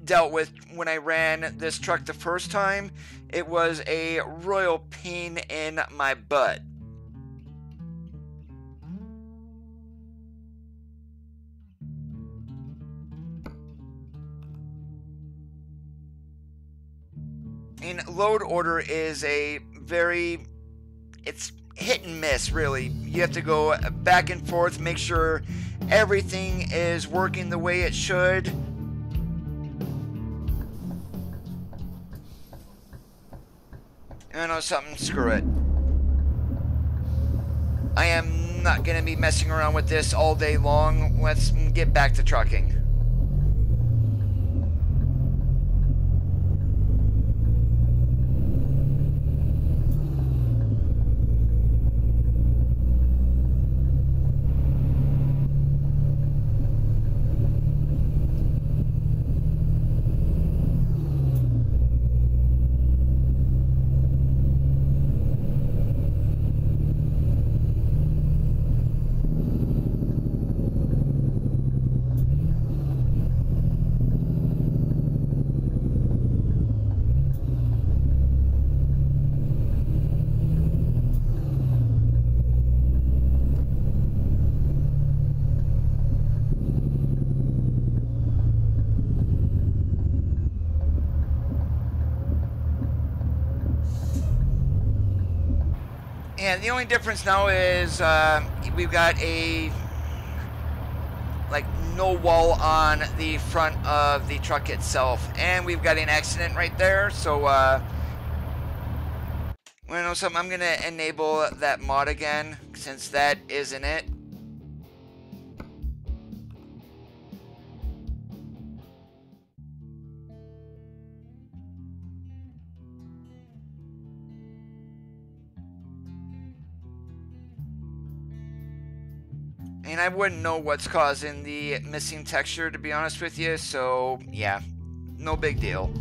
Speaker 1: dealt with when I ran this truck the first time. It was a royal pain in my butt. And load order is a very... It's hit and miss, really. You have to go back and forth, make sure everything is working the way it should. I know something, screw it. I am not going to be messing around with this all day long. Let's get back to trucking. And the only difference now is we've got a no wall on the front of the truck itself, and we've got an accident right there. So I know something. I'm gonna enable that mod again since that isn't it. And I wouldn't know what's causing the missing texture, to be honest with you, so yeah, no big deal.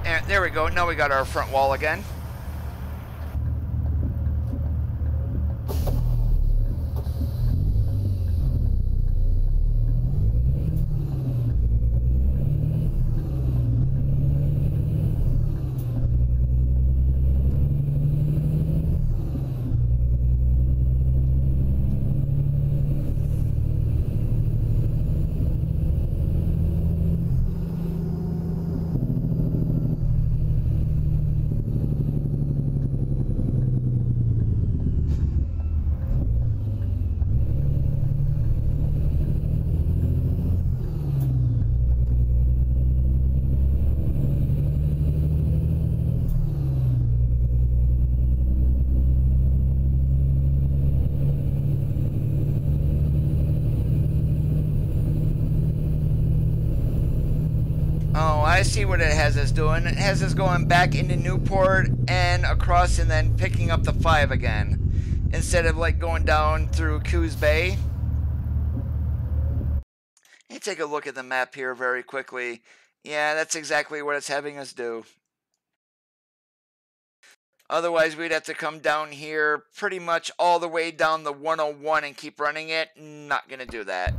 Speaker 1: And there we go, now we got our front wall again. I see what it has us doing. It has us going back into Newport and across and then picking up the 5 again. Instead of like going down through Coos Bay. Let me take a look at the map here very quickly. Yeah, that's exactly what it's having us do. Otherwise, we'd have to come down here pretty much all the way down the 101 and keep running it. Not going to do that.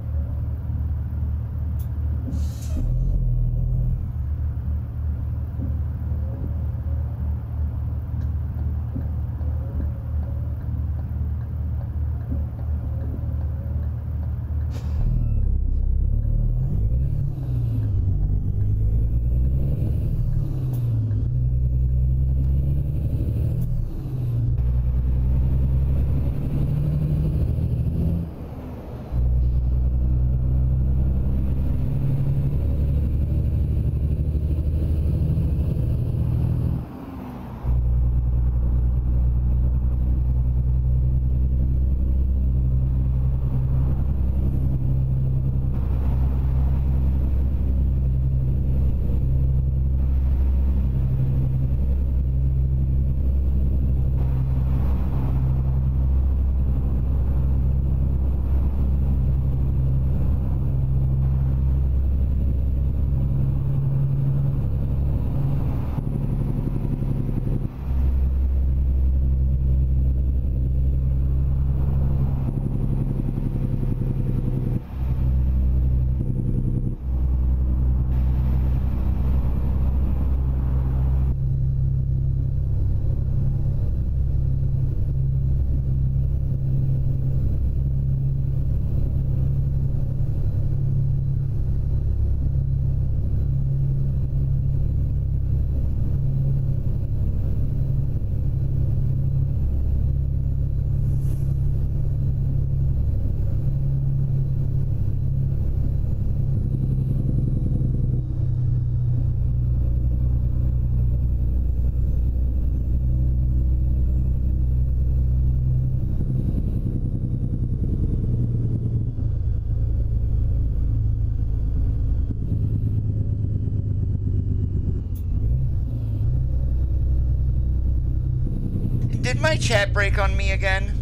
Speaker 1: Did my chat break on me again?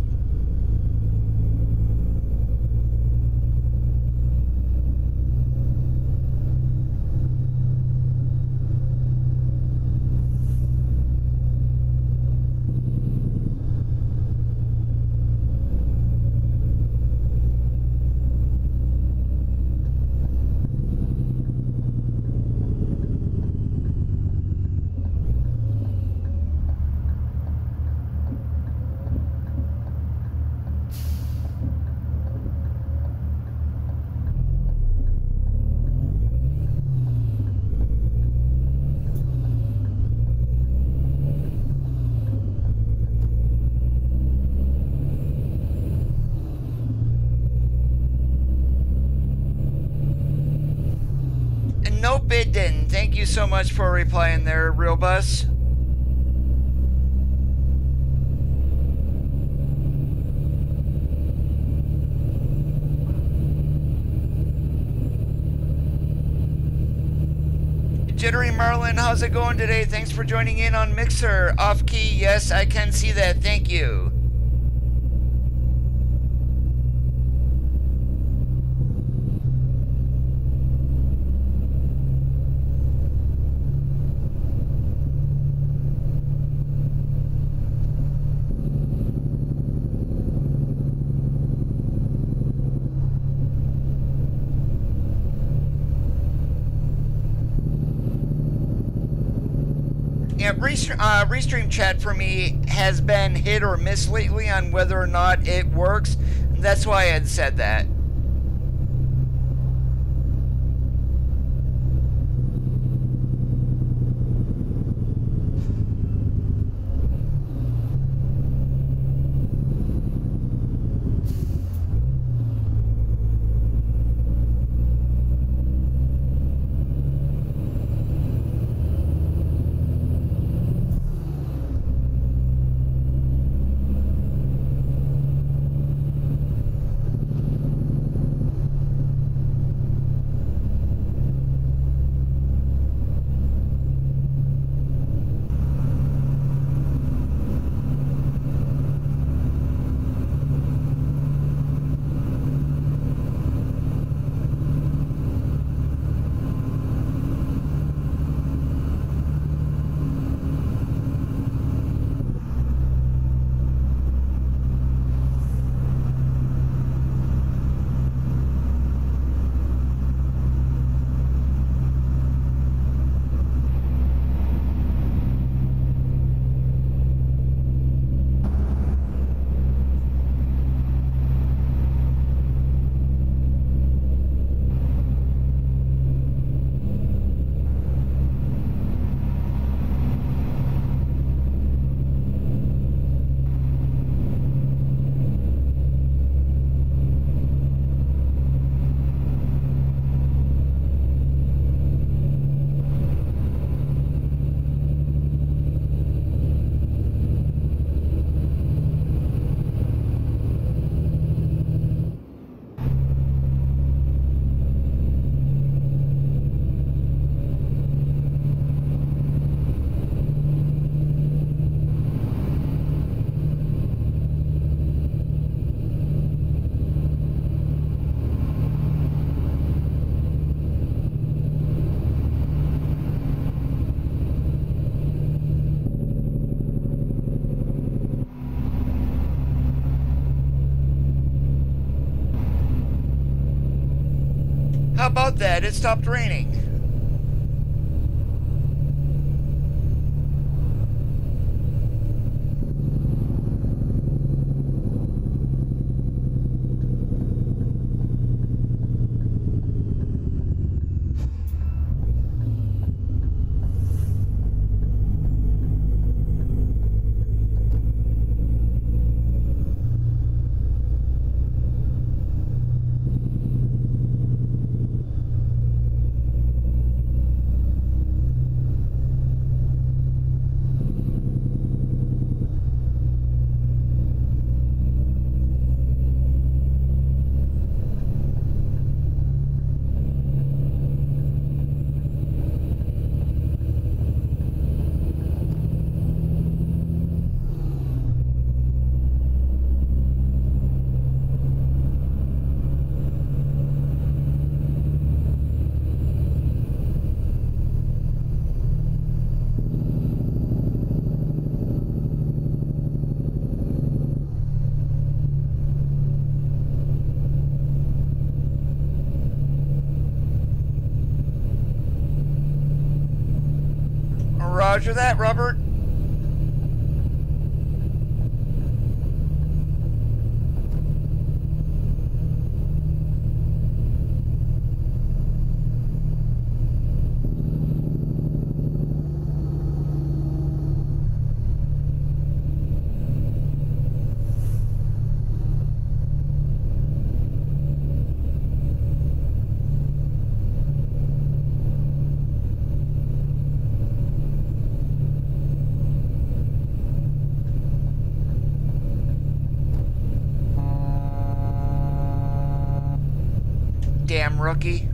Speaker 1: Nope, it didn't. Thank you so much for replying there, Real Bus. Jittery Marlin, how's it going today? Thanks for joining in on Mixer. Off key, yes, I can see that. Thank you. Yeah, Restream chat for me has been hit or miss lately on whether or not it works. That's why I had said that. about that? It stopped raining. Roger that, Robert. Damn rookie.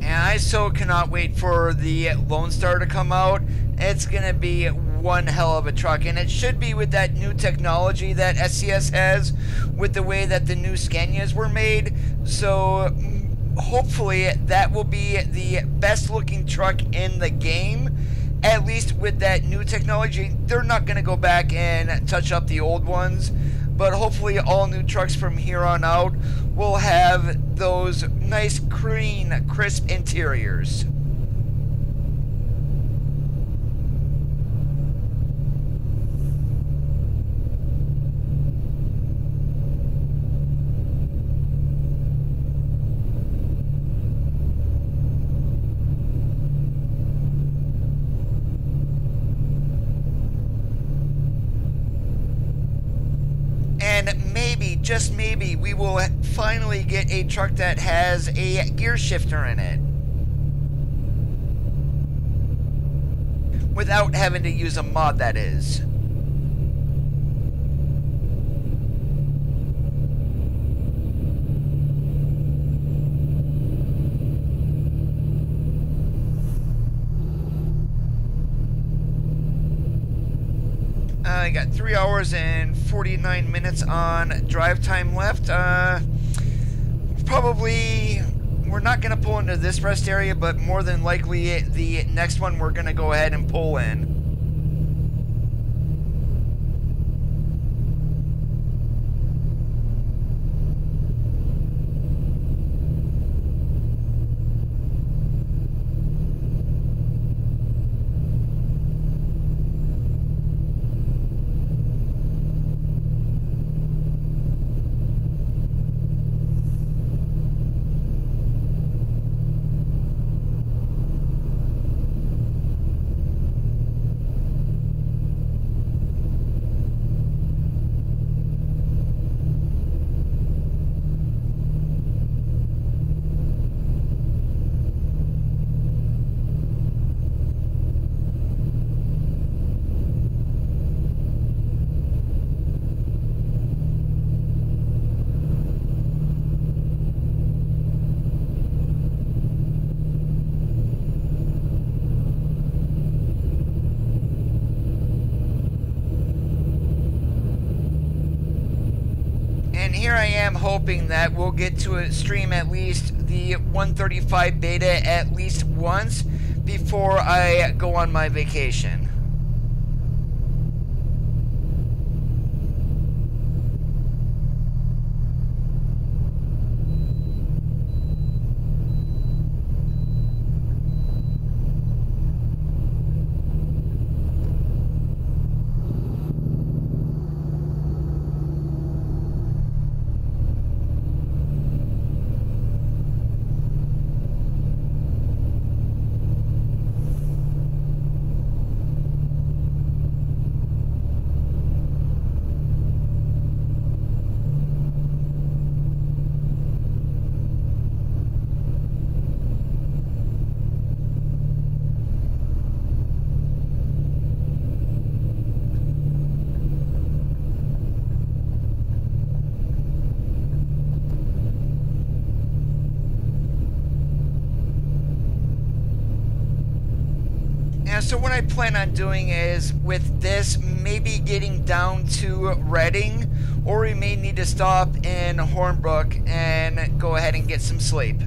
Speaker 1: I so cannot wait for the Lone Star to come out. It's gonna be one hell of a truck, and it should be with that new technology that SCS has, with the way that the new Scanias were made. So hopefully that will be the best looking truck in the game, at least with that new technology. They're not gonna go back and touch up the old ones, but hopefully all new trucks from here on out will have those nice clean, crisp interiors. And maybe, just maybe, we will finally get a truck that has a gear shifter in it, without having to use a mod, that is. I got 3 hours and 49 minutes on drive time left. Probably, we're not going to pull into this rest area, but more than likely the next one we're going to go ahead and pull in. And here I am hoping that we'll get to a stream at least the 135 beta at least once before I go on my vacation. So what I plan on doing is, with this, maybe getting down to Reading, or we may need to stop in Hornbrook and go ahead and get some sleep.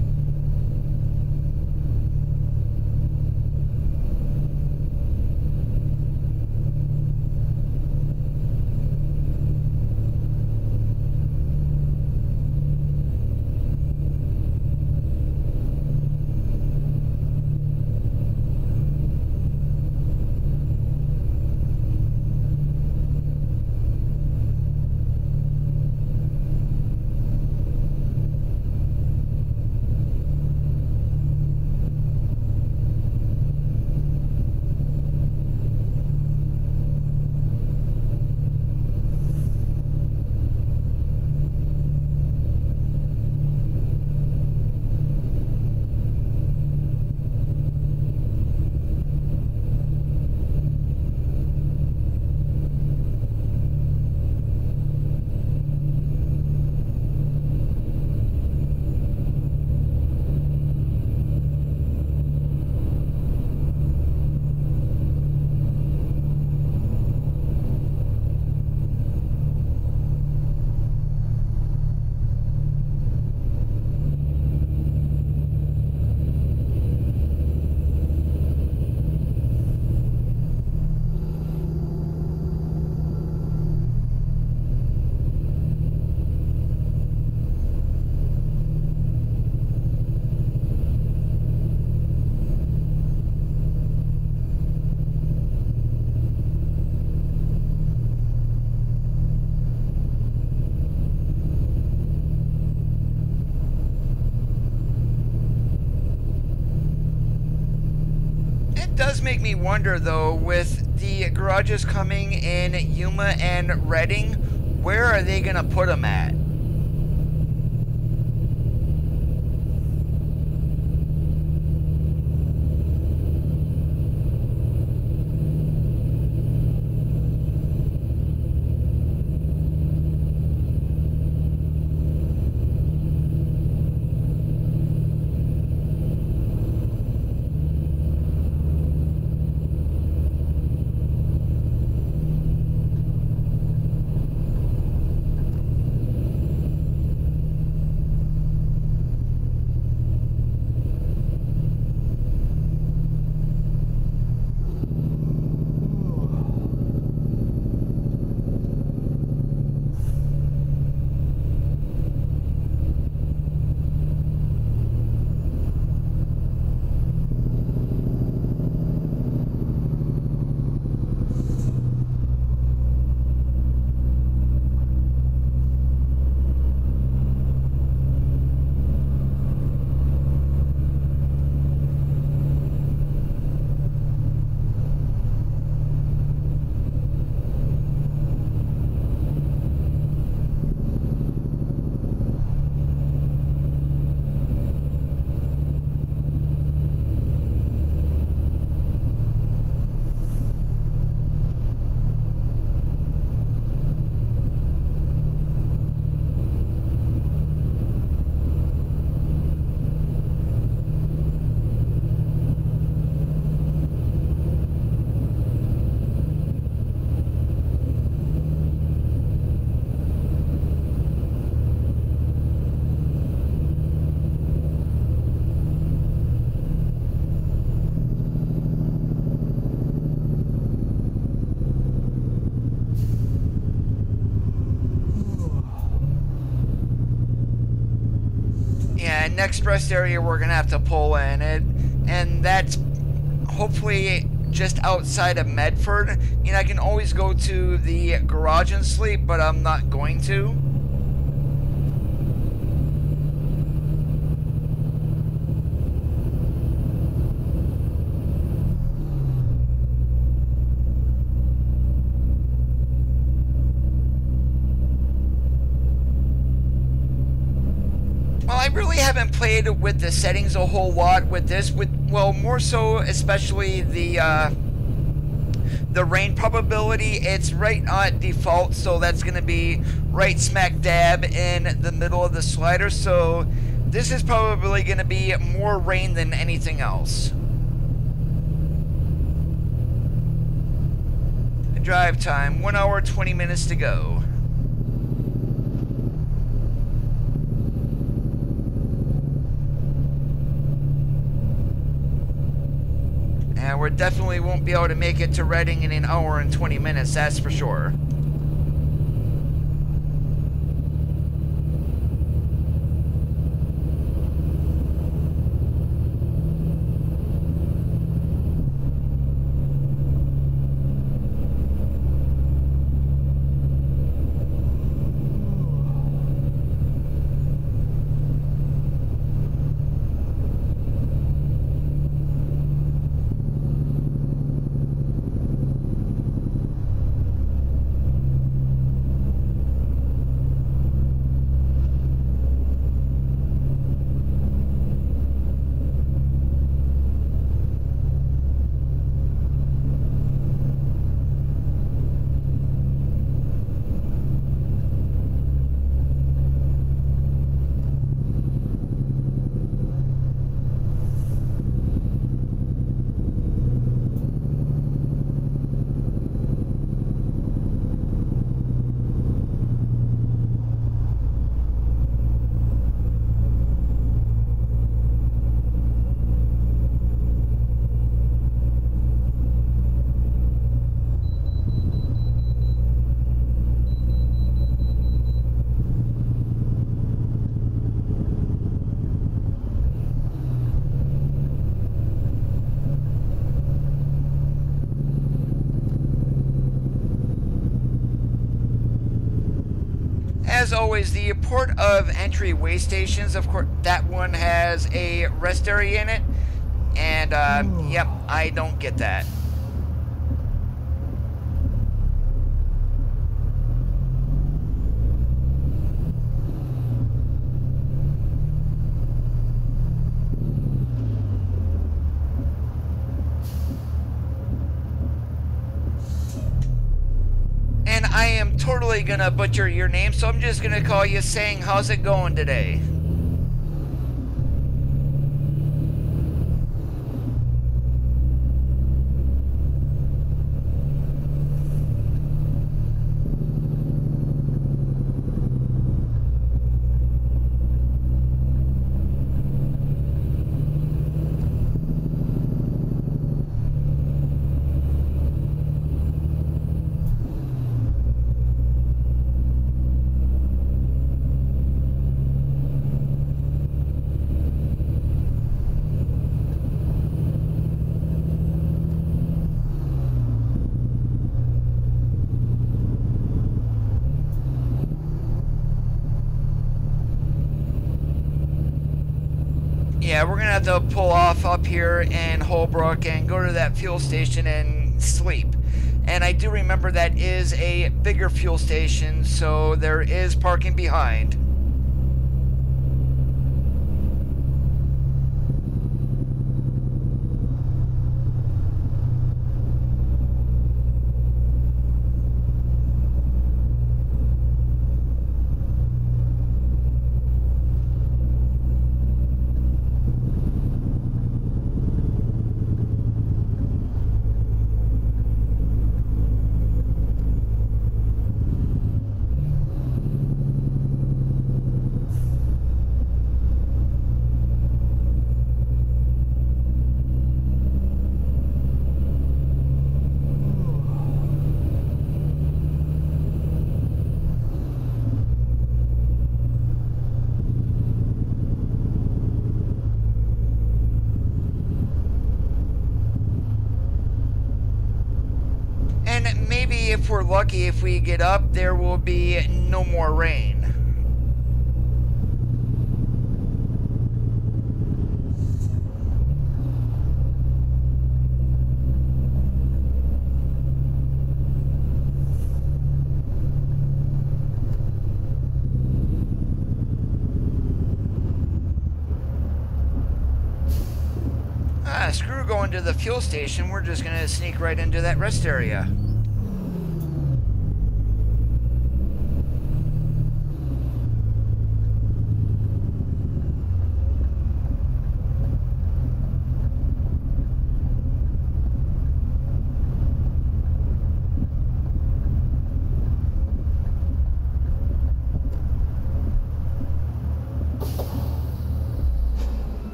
Speaker 1: Does make me wonder, though, with the garages coming in Yuma and Reading, where are they gonna put them at? next rest area we're gonna have to pull in it, and that's hopefully just outside of Medford. You know, I can always go to the garage and sleep, but I'm not going to. Well, I really haven't played with the settings a whole lot with this, well, more so especially the rain probability. It's right on default, so that's going to be right smack dab in the middle of the slider, so this is probably going to be more rain than anything else. Drive time, 1 hour, 20 minutes to go. And we definitely won't be able to make it to Reading in 1 hour and 20 minutes, that's for sure. As always, the port of entry way stations, of course, that one has a rest area in it, and yep, I don't get that. And I am totally gonna butcher your name, so I'm just gonna call you Sang. How's it going today? Yeah, we're gonna have to pull off up here in Holbrook and go to that fuel station and sleep. And I do remember that is a bigger fuel station, so there is parking behind. maybe if we're lucky, if we get up, there will be no more rain. Screw going to the fuel station. We're just gonna sneak right into that rest area.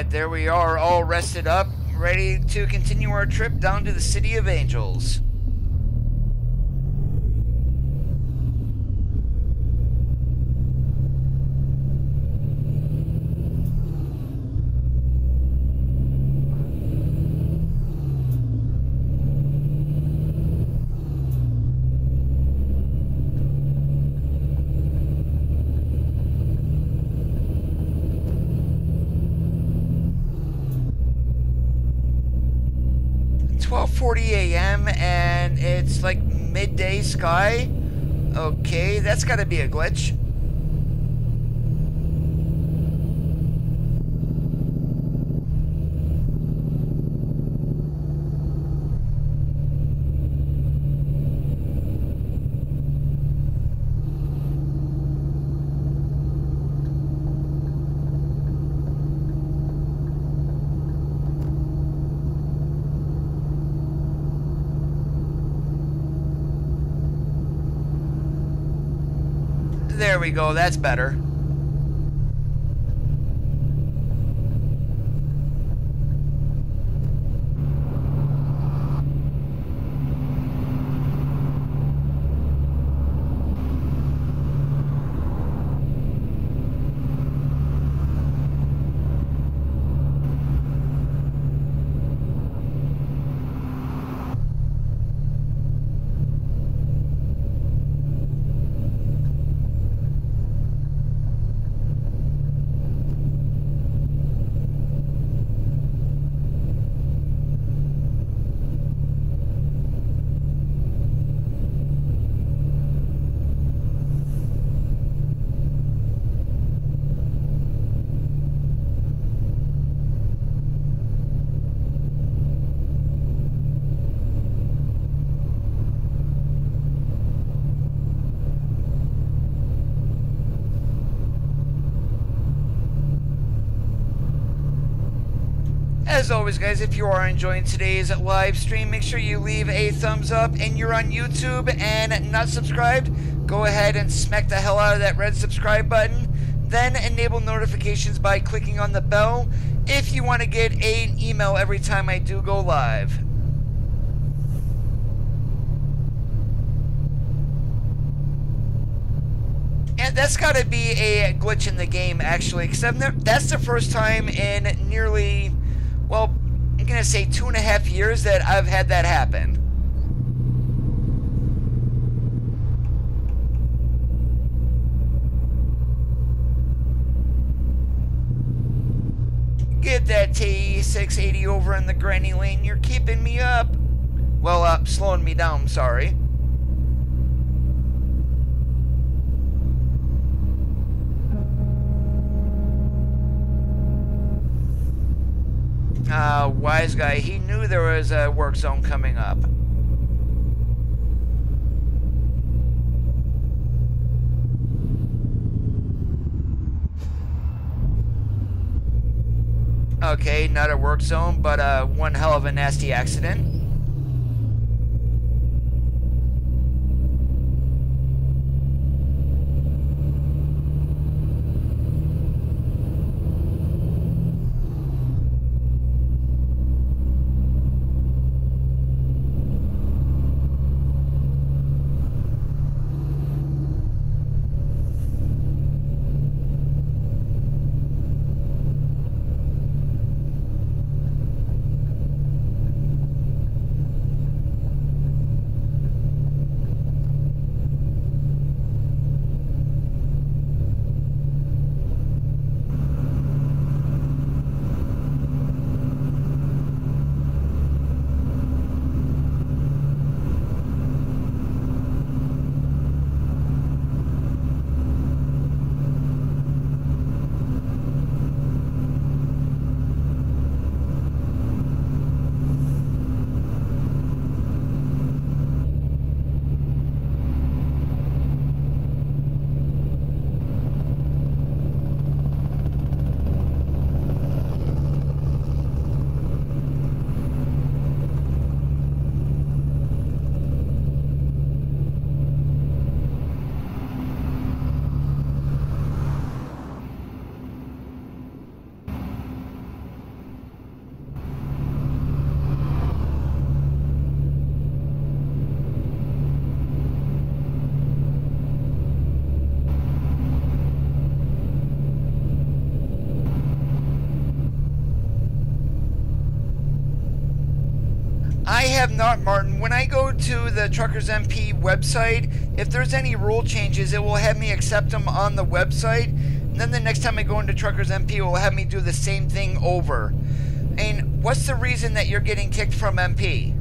Speaker 1: There we are, all rested up, ready to continue our trip down to the City of Angels. A.m. and it's like midday sky. Okay, that's gotta be a glitch. There we go, that's better. As always, guys, if you are enjoying today's live stream, make sure you leave a thumbs up, and you're on YouTube and not subscribed, go ahead and smack the hell out of that red subscribe button. Then enable notifications by clicking on the bell if you want to get an email every time I do go live. And that's got to be a glitch in the game, actually, because that's the first time in nearly, well, I'm going to say 2.5 years that I've had that happen. Get that TX680 over in the granny lane. You're keeping me up. Well, slowing me down, sorry. Wise guy, he knew there was a work zone coming up. Okay, not a work zone, but one hell of a nasty accident. I have not, Martin. When I go to the Truckers MP website, if there's any rule changes, it will have me accept them on the website. And then the next time I go into Truckers MP, it will have me do the same thing over. And what's the reason that you're getting kicked from MP?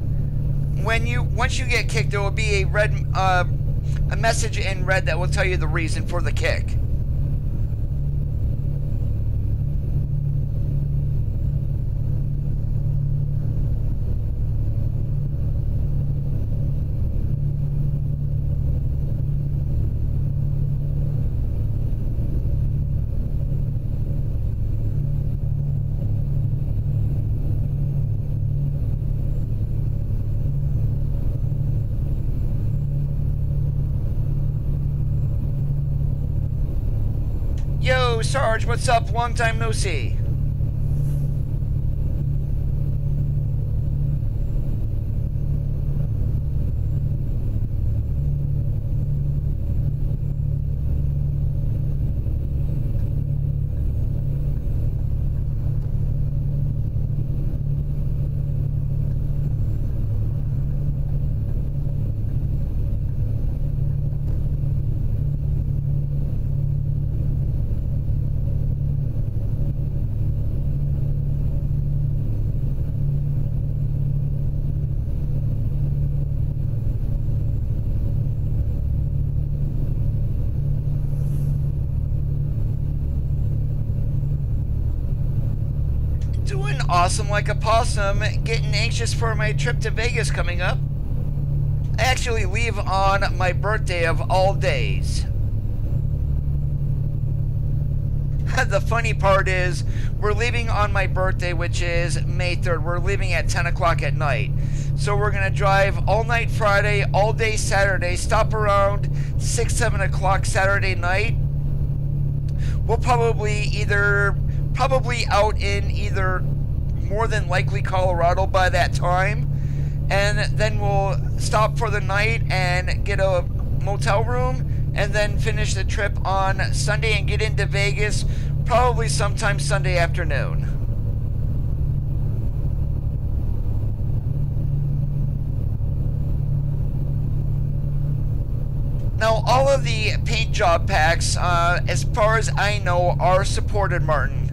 Speaker 1: Once you get kicked, there will be a message in red that will tell you the reason for the kick. Yo, Sarge, what's up? Long time no see. Doing awesome like a possum, getting anxious for my trip to Vegas coming up. I actually leave on my birthday of all days. The funny part is, we're leaving on my birthday, which is May 3rd. We're leaving at 10 o'clock at night. So we're going to drive all night Friday, all day Saturday, stop around 6, 7 o'clock Saturday night. We'll probably out in either more than likely Colorado by that time, and then we'll stop for the night and get a motel room, and then finish the trip on Sunday and get into Vegas probably sometime Sunday afternoon. Now, all of the paint job packs, as far as I know, are supported, Martin.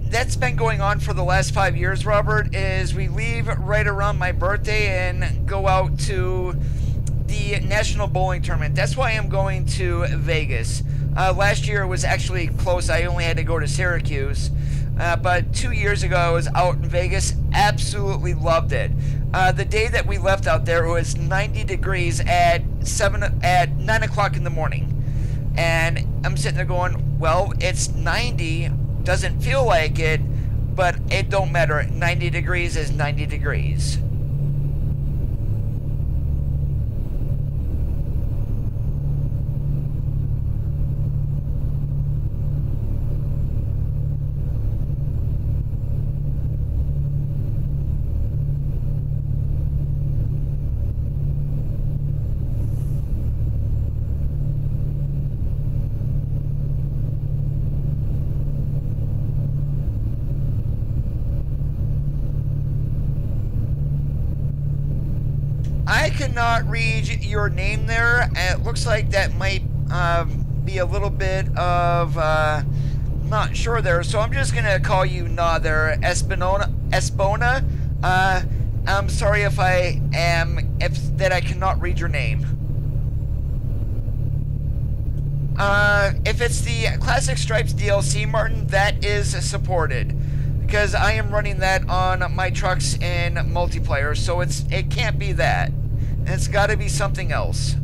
Speaker 1: That's been going on for the last 5 years, Robert, is we leave right around my birthday and go out to the National Bowling Tournament. That's why I'm going to Vegas. Last year it was actually close. I only had to go to Syracuse. But 2 years ago I was out in Vegas. Absolutely loved it. The day that we left out there, it was 90 degrees at 9 o'clock in the morning. And I'm sitting there going, well, it's 90. Doesn't feel like it, but it don't matter. 90 degrees is 90 degrees. I cannot read your name there. It looks like that might be a little bit of not sure there. So I'm just gonna call you Na there, Espona. I'm sorry if I cannot read your name. If it's the Classic Stripes DLC, Martin, that is supported. because I am running that on my trucks in multiplayer, so it can't be that. It's got to be something else.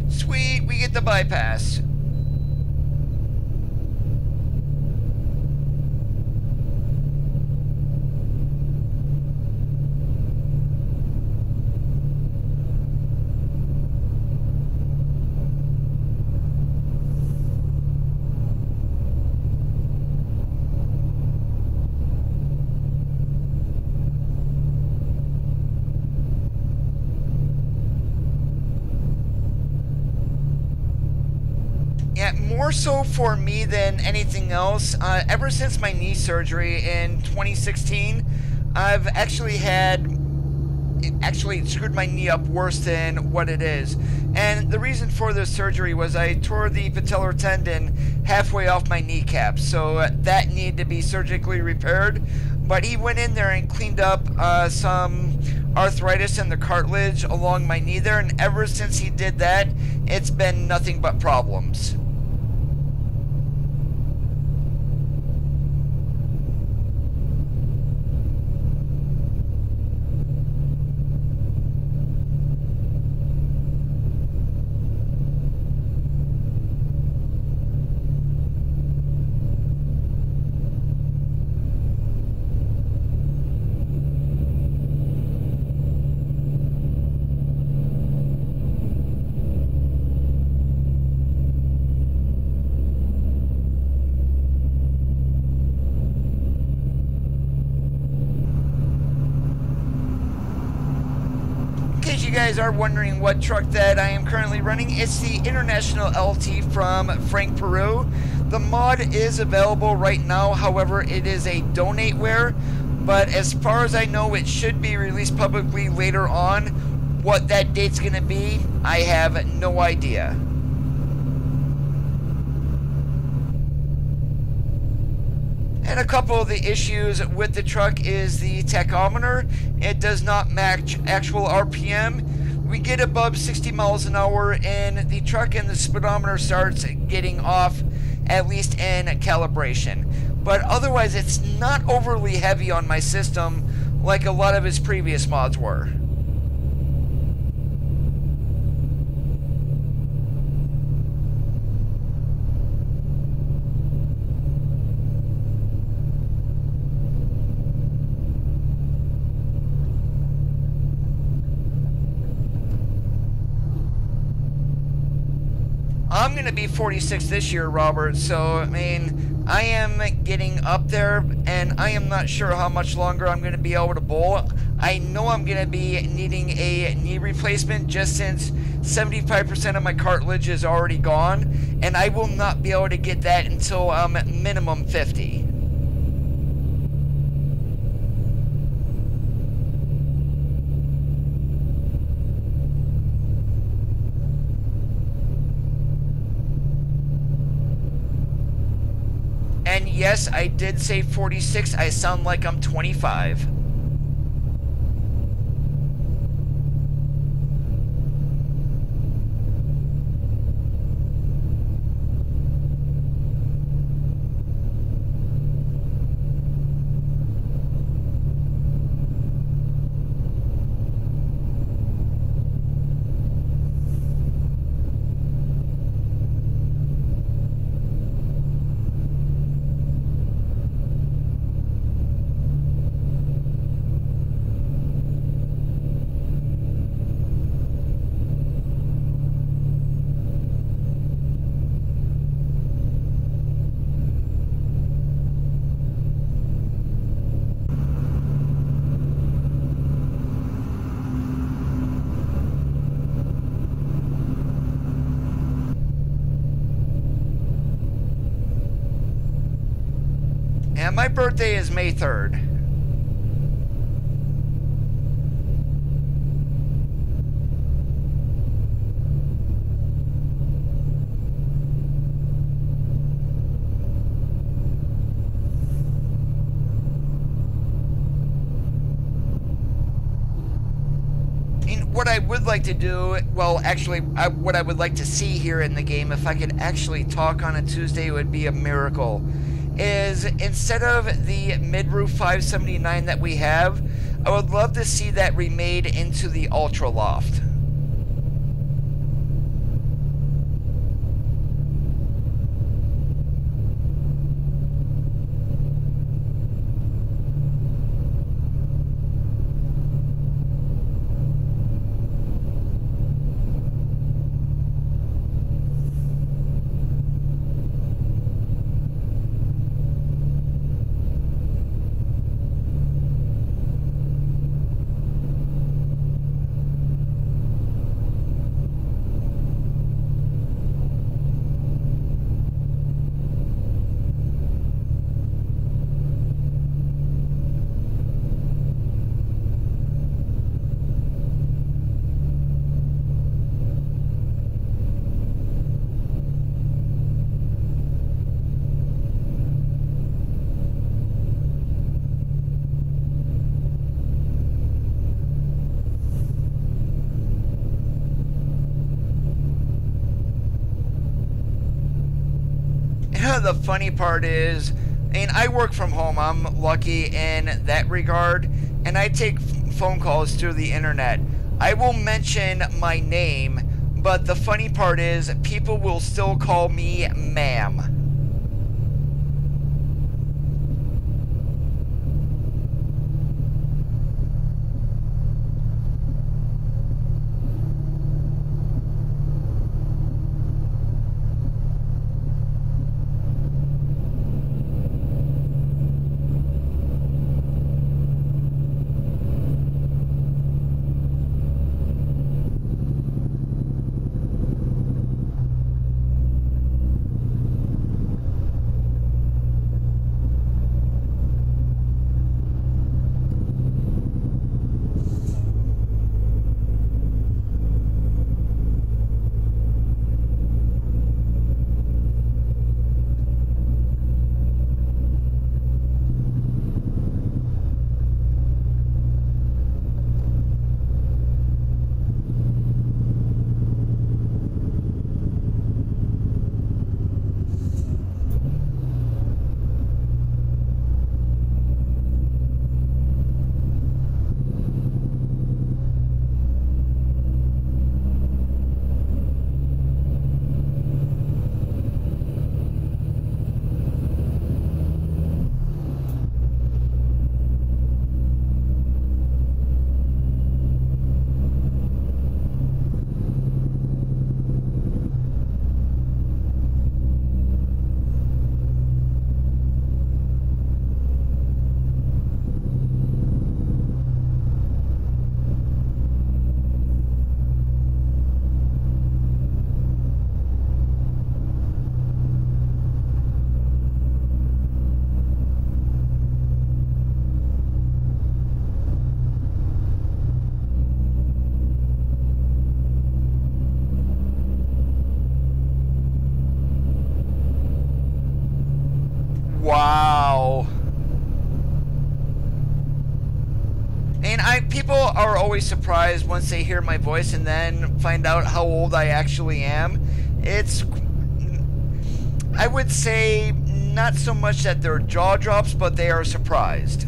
Speaker 1: Sweet, we get the bypass. Yeah, more so for me than anything else. Ever since my knee surgery in 2016, I've actually screwed my knee up worse than what it is. And the reason for this surgery was I tore the patellar tendon halfway off my kneecap, so that needed to be surgically repaired. But he went in there and cleaned up some arthritis in the cartilage along my knee there, and ever since he did that, it's been nothing but problems. You guys are wondering what truck that I am currently running, it's the International LT from Frank Peru. The mod is available right now, however it is a donateware, but as far as I know it should be released publicly later on. What that date's gonna be, I have no idea. And a couple of the issues with the truck is the tachometer. It does not match actual RPM. We get above 60 miles an hour in the truck and the speedometer starts getting off, at least in calibration. But otherwise it's not overly heavy on my system like a lot of his previous mods were. I'm going to be 46 this year, Robert, so, I mean, I am getting up there, and I am not sure how much longer I'm going to be able to bowl. I know I'm going to be needing a knee replacement just since 75% of my cartilage is already gone, and I will not be able to get that until minimum 50. And yes, I did say 46. I sound like I'm 25. And my birthday is May 3rd. What I would like to do, well, actually, what I would like to see here in the game, if I could actually talk on a Tuesday, it would be a miracle, is instead of the mid-roof 579 that we have, I would love to see that remade into the Ultra Loft. The funny part is, and I work from home, I'm lucky in that regard, and I take phone calls through the internet. I will mention my name, but the funny part is people will still call me ma'am. Wow. And people are always surprised once they hear my voice and then find out how old I actually am. It's, I would say, not so much that their jaw drops, but they are surprised.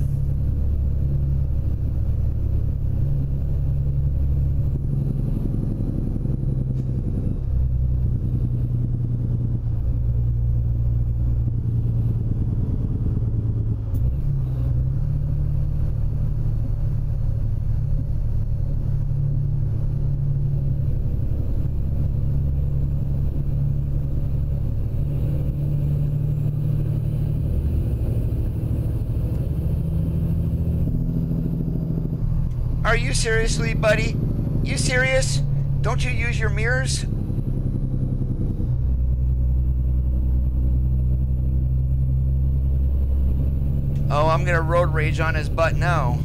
Speaker 1: Are you seriously, buddy? You serious? Don't you use your mirrors? Oh, I'm gonna road rage on his butt now.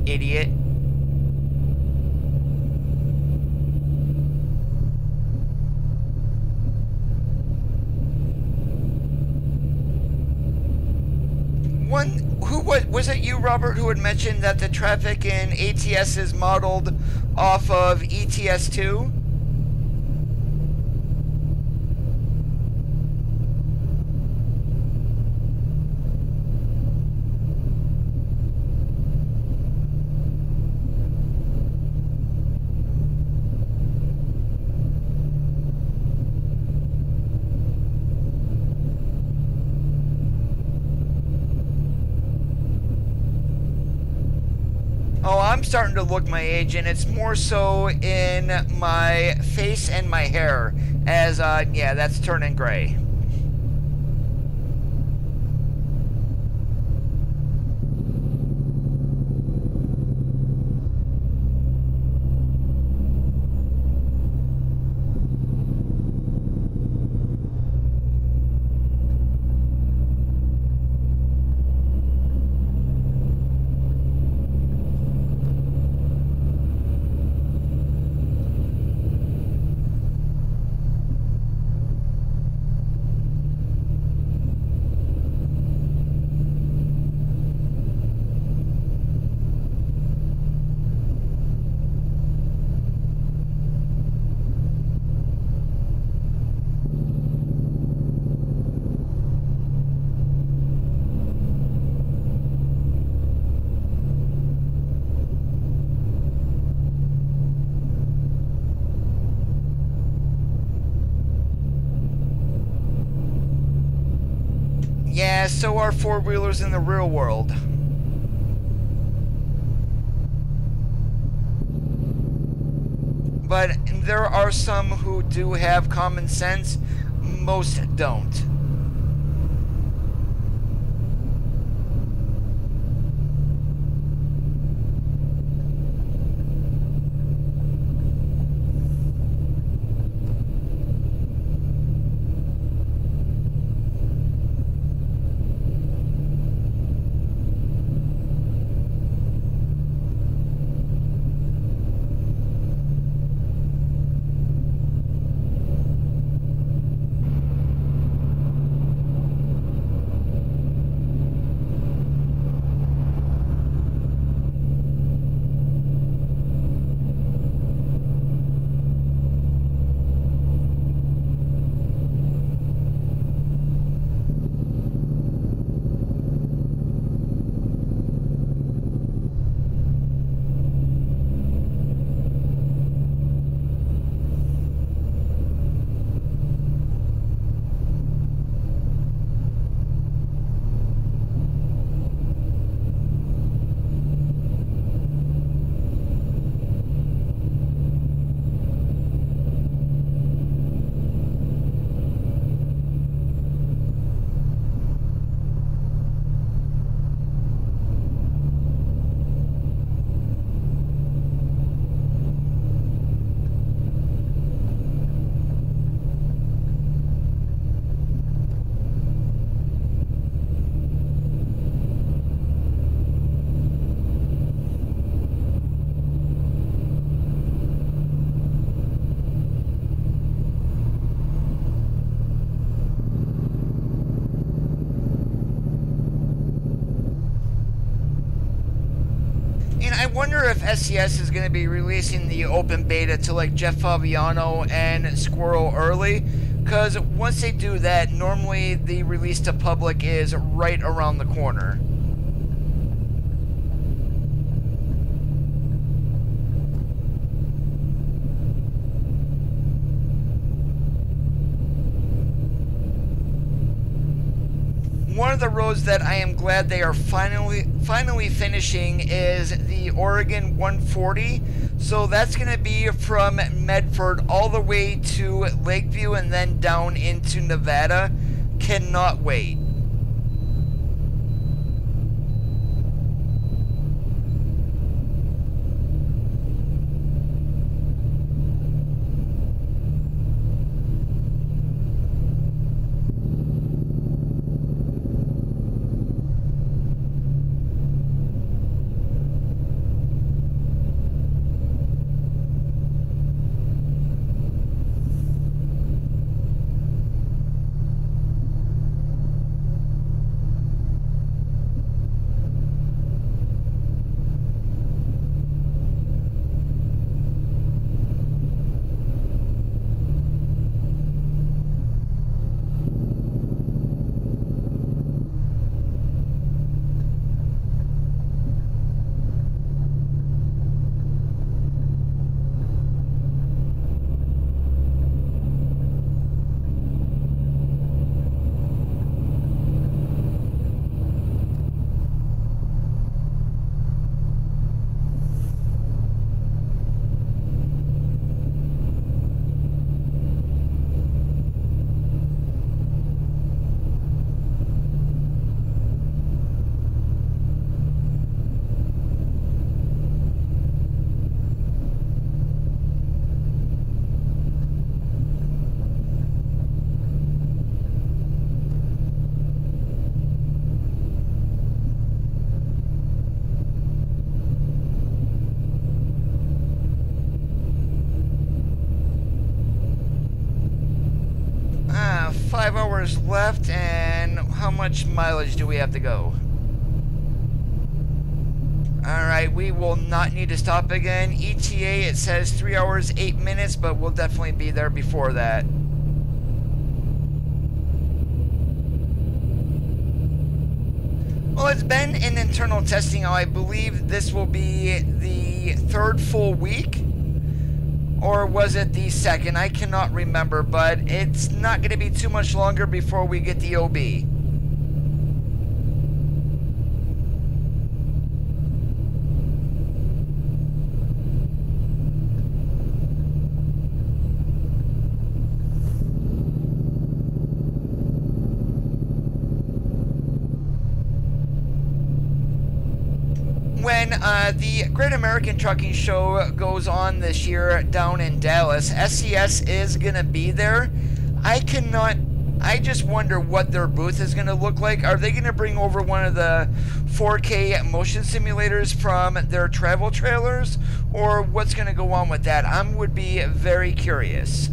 Speaker 1: Idiot. Was it you, Robert, who had mentioned that the traffic in ATS is modeled off of ETS2? Oh, I'm starting to look my age, and it's more so in my face and my hair, as, yeah, that's turning gray. Yeah, so are four-wheelers in the real world. But there are some who do have common sense, most don't. I wonder if SCS is going to be releasing the open beta to like Jeff Fabiano and Squirrel early, because once they do that, normally the release to public is right around the corner. One of the roads that I am glad they are finally finishing is the Oregon 140. So that's going to be from Medford all the way to Lakeview and then down into Nevada. Cannot wait. hours left, and how much mileage do we have to go? Alright, we will not need to stop again. ETA, it says 3 hours, 8 minutes, but we'll definitely be there before that. Well, it's been in internal testing. I believe this will be the third full week. Or was it the second? I cannot remember, but it's not going to be too much longer before we get the OB. When the Great American Trucking Show goes on this year down in Dallas, SCS is going to be there. I just wonder what their booth is going to look like. Are they going to bring over one of the 4K motion simulators from their travel trailers? Or what's going to go on with that? I would be very curious.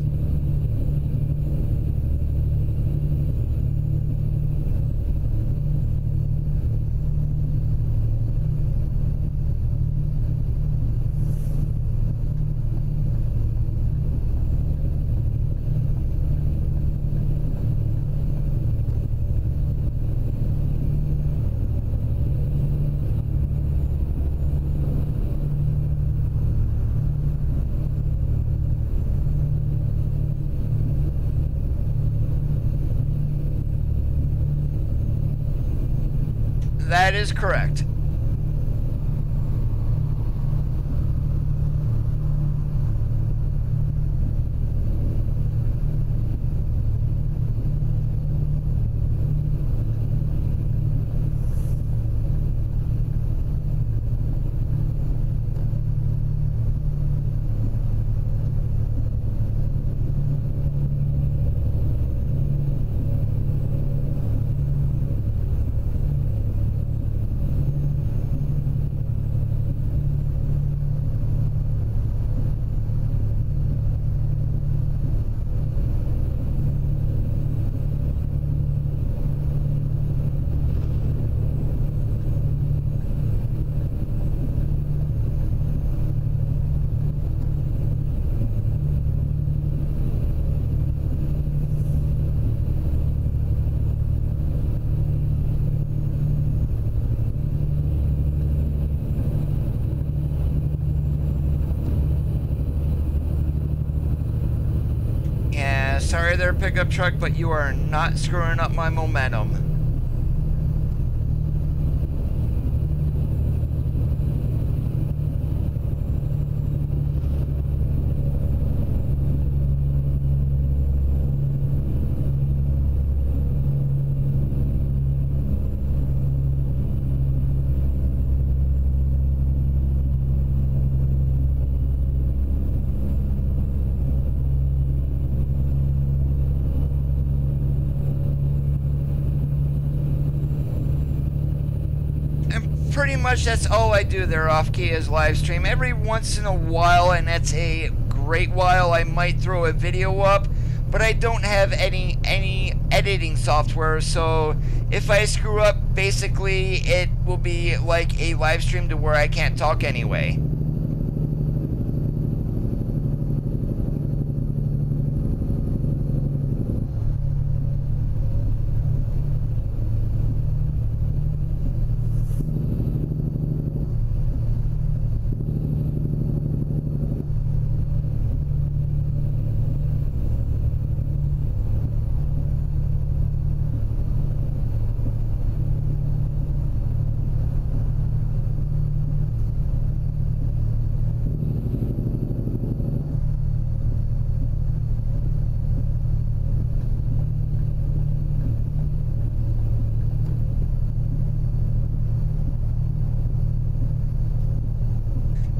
Speaker 1: That is correct. Sorry there, pickup truck, but you are not screwing up my momentum. Pretty much that's all I do there off key is live stream. Every once in a while, and that's a great while, I might throw a video up, but I don't have any editing software, so if I screw up, basically it will be like a live stream to where I can't talk anyway.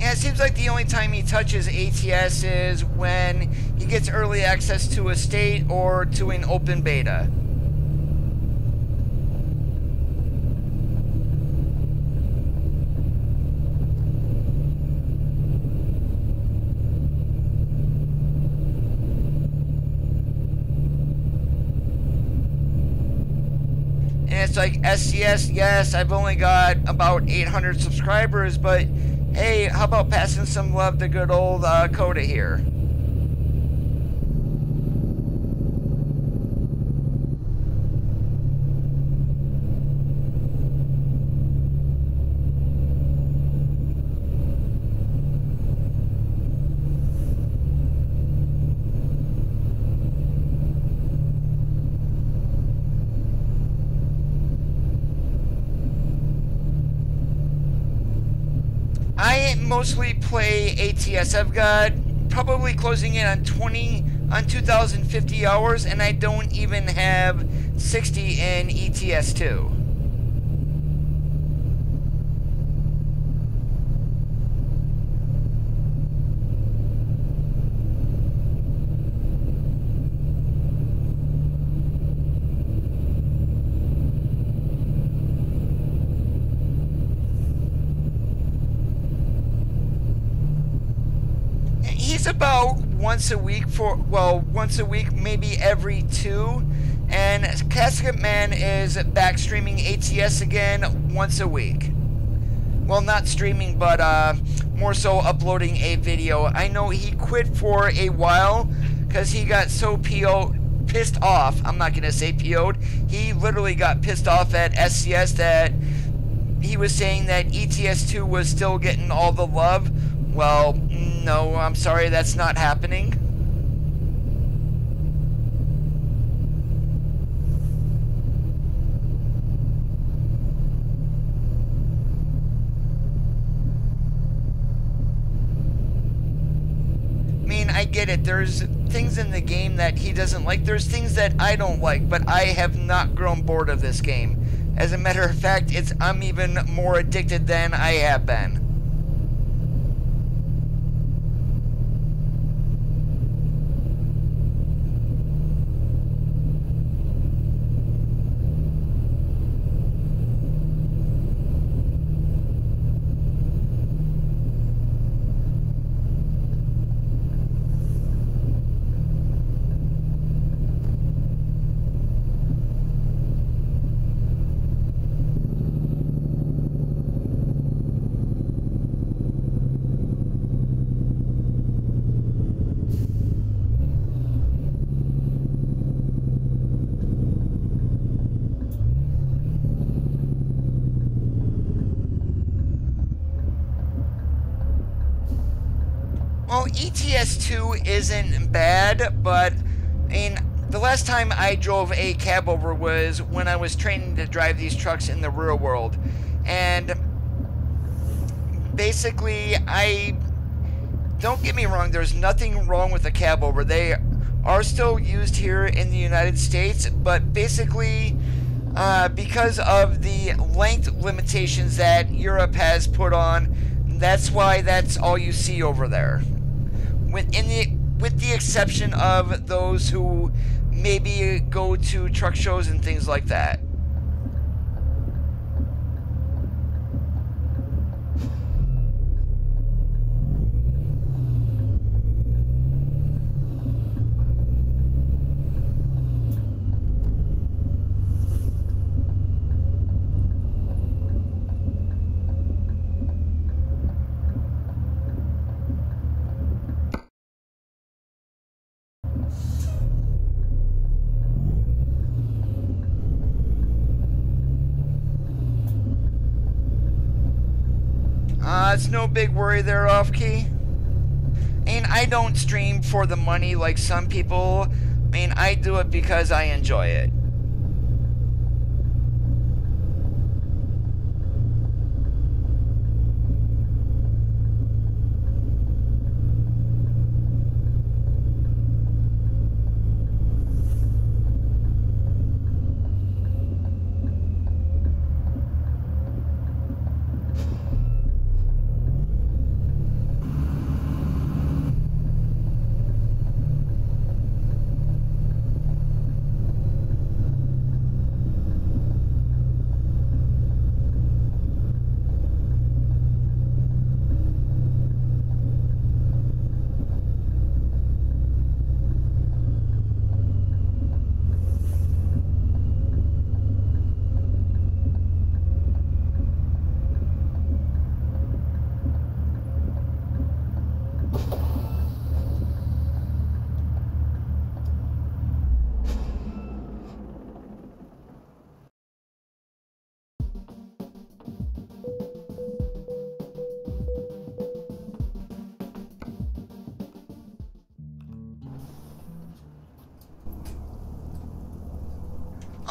Speaker 1: It seems like the only time he touches ATS is when he gets early access to a state or to an open beta. it's like, SCS, yes, I've only got about 800 subscribers, but hey, how about passing some love to good old Coda here? I mostly play ATS. I've got probably closing in on 2,050 hours, and I don't even have 60 in ETS2. He's about once a week maybe every 2, and Casket Man is back streaming ATS again once a week. Well, not streaming, but more so uploading a video. I know he quit for a while because he got so pissed off. I'm not gonna say PO'd. He literally got pissed off at SCS that he was saying that ETS2 was still getting all the love. Well, no, I'm sorry, that's not happening. I mean, I get it. There's things in the game that he doesn't like. There's things that I don't like, but I have not grown bored of this game. As a matter of fact, I'm even more addicted than I have been. Well, ETS2 isn't bad, but I mean, the last time I drove a cab over was when I was training to drive these trucks in the real world. And basically, don't get me wrong, there's nothing wrong with a cab over. They are still used here in the United States, but basically, because of the length limitations that Europe has put on, that's why that's all you see over there. With the exception of those who maybe go to truck shows and things like that. It's no big worry there, off key. And I don't stream for the money like some people. I mean, I do it because I enjoy it.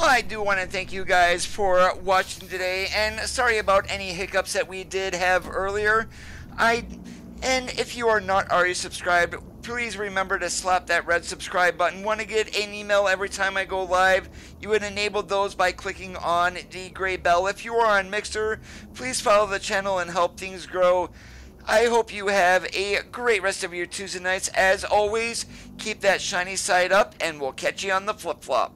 Speaker 1: I do want to thank you guys for watching today, and sorry about any hiccups that we did have earlier. And if you are not already subscribed, please remember to slap that red subscribe button. Want to get an email every time I go live? You would enable those by clicking on the gray bell. If you are on Mixer, please follow the channel and help things grow. I hope you have a great rest of your Tuesday nights. As always, keep that shiny side up, and we'll catch you on the flip-flop.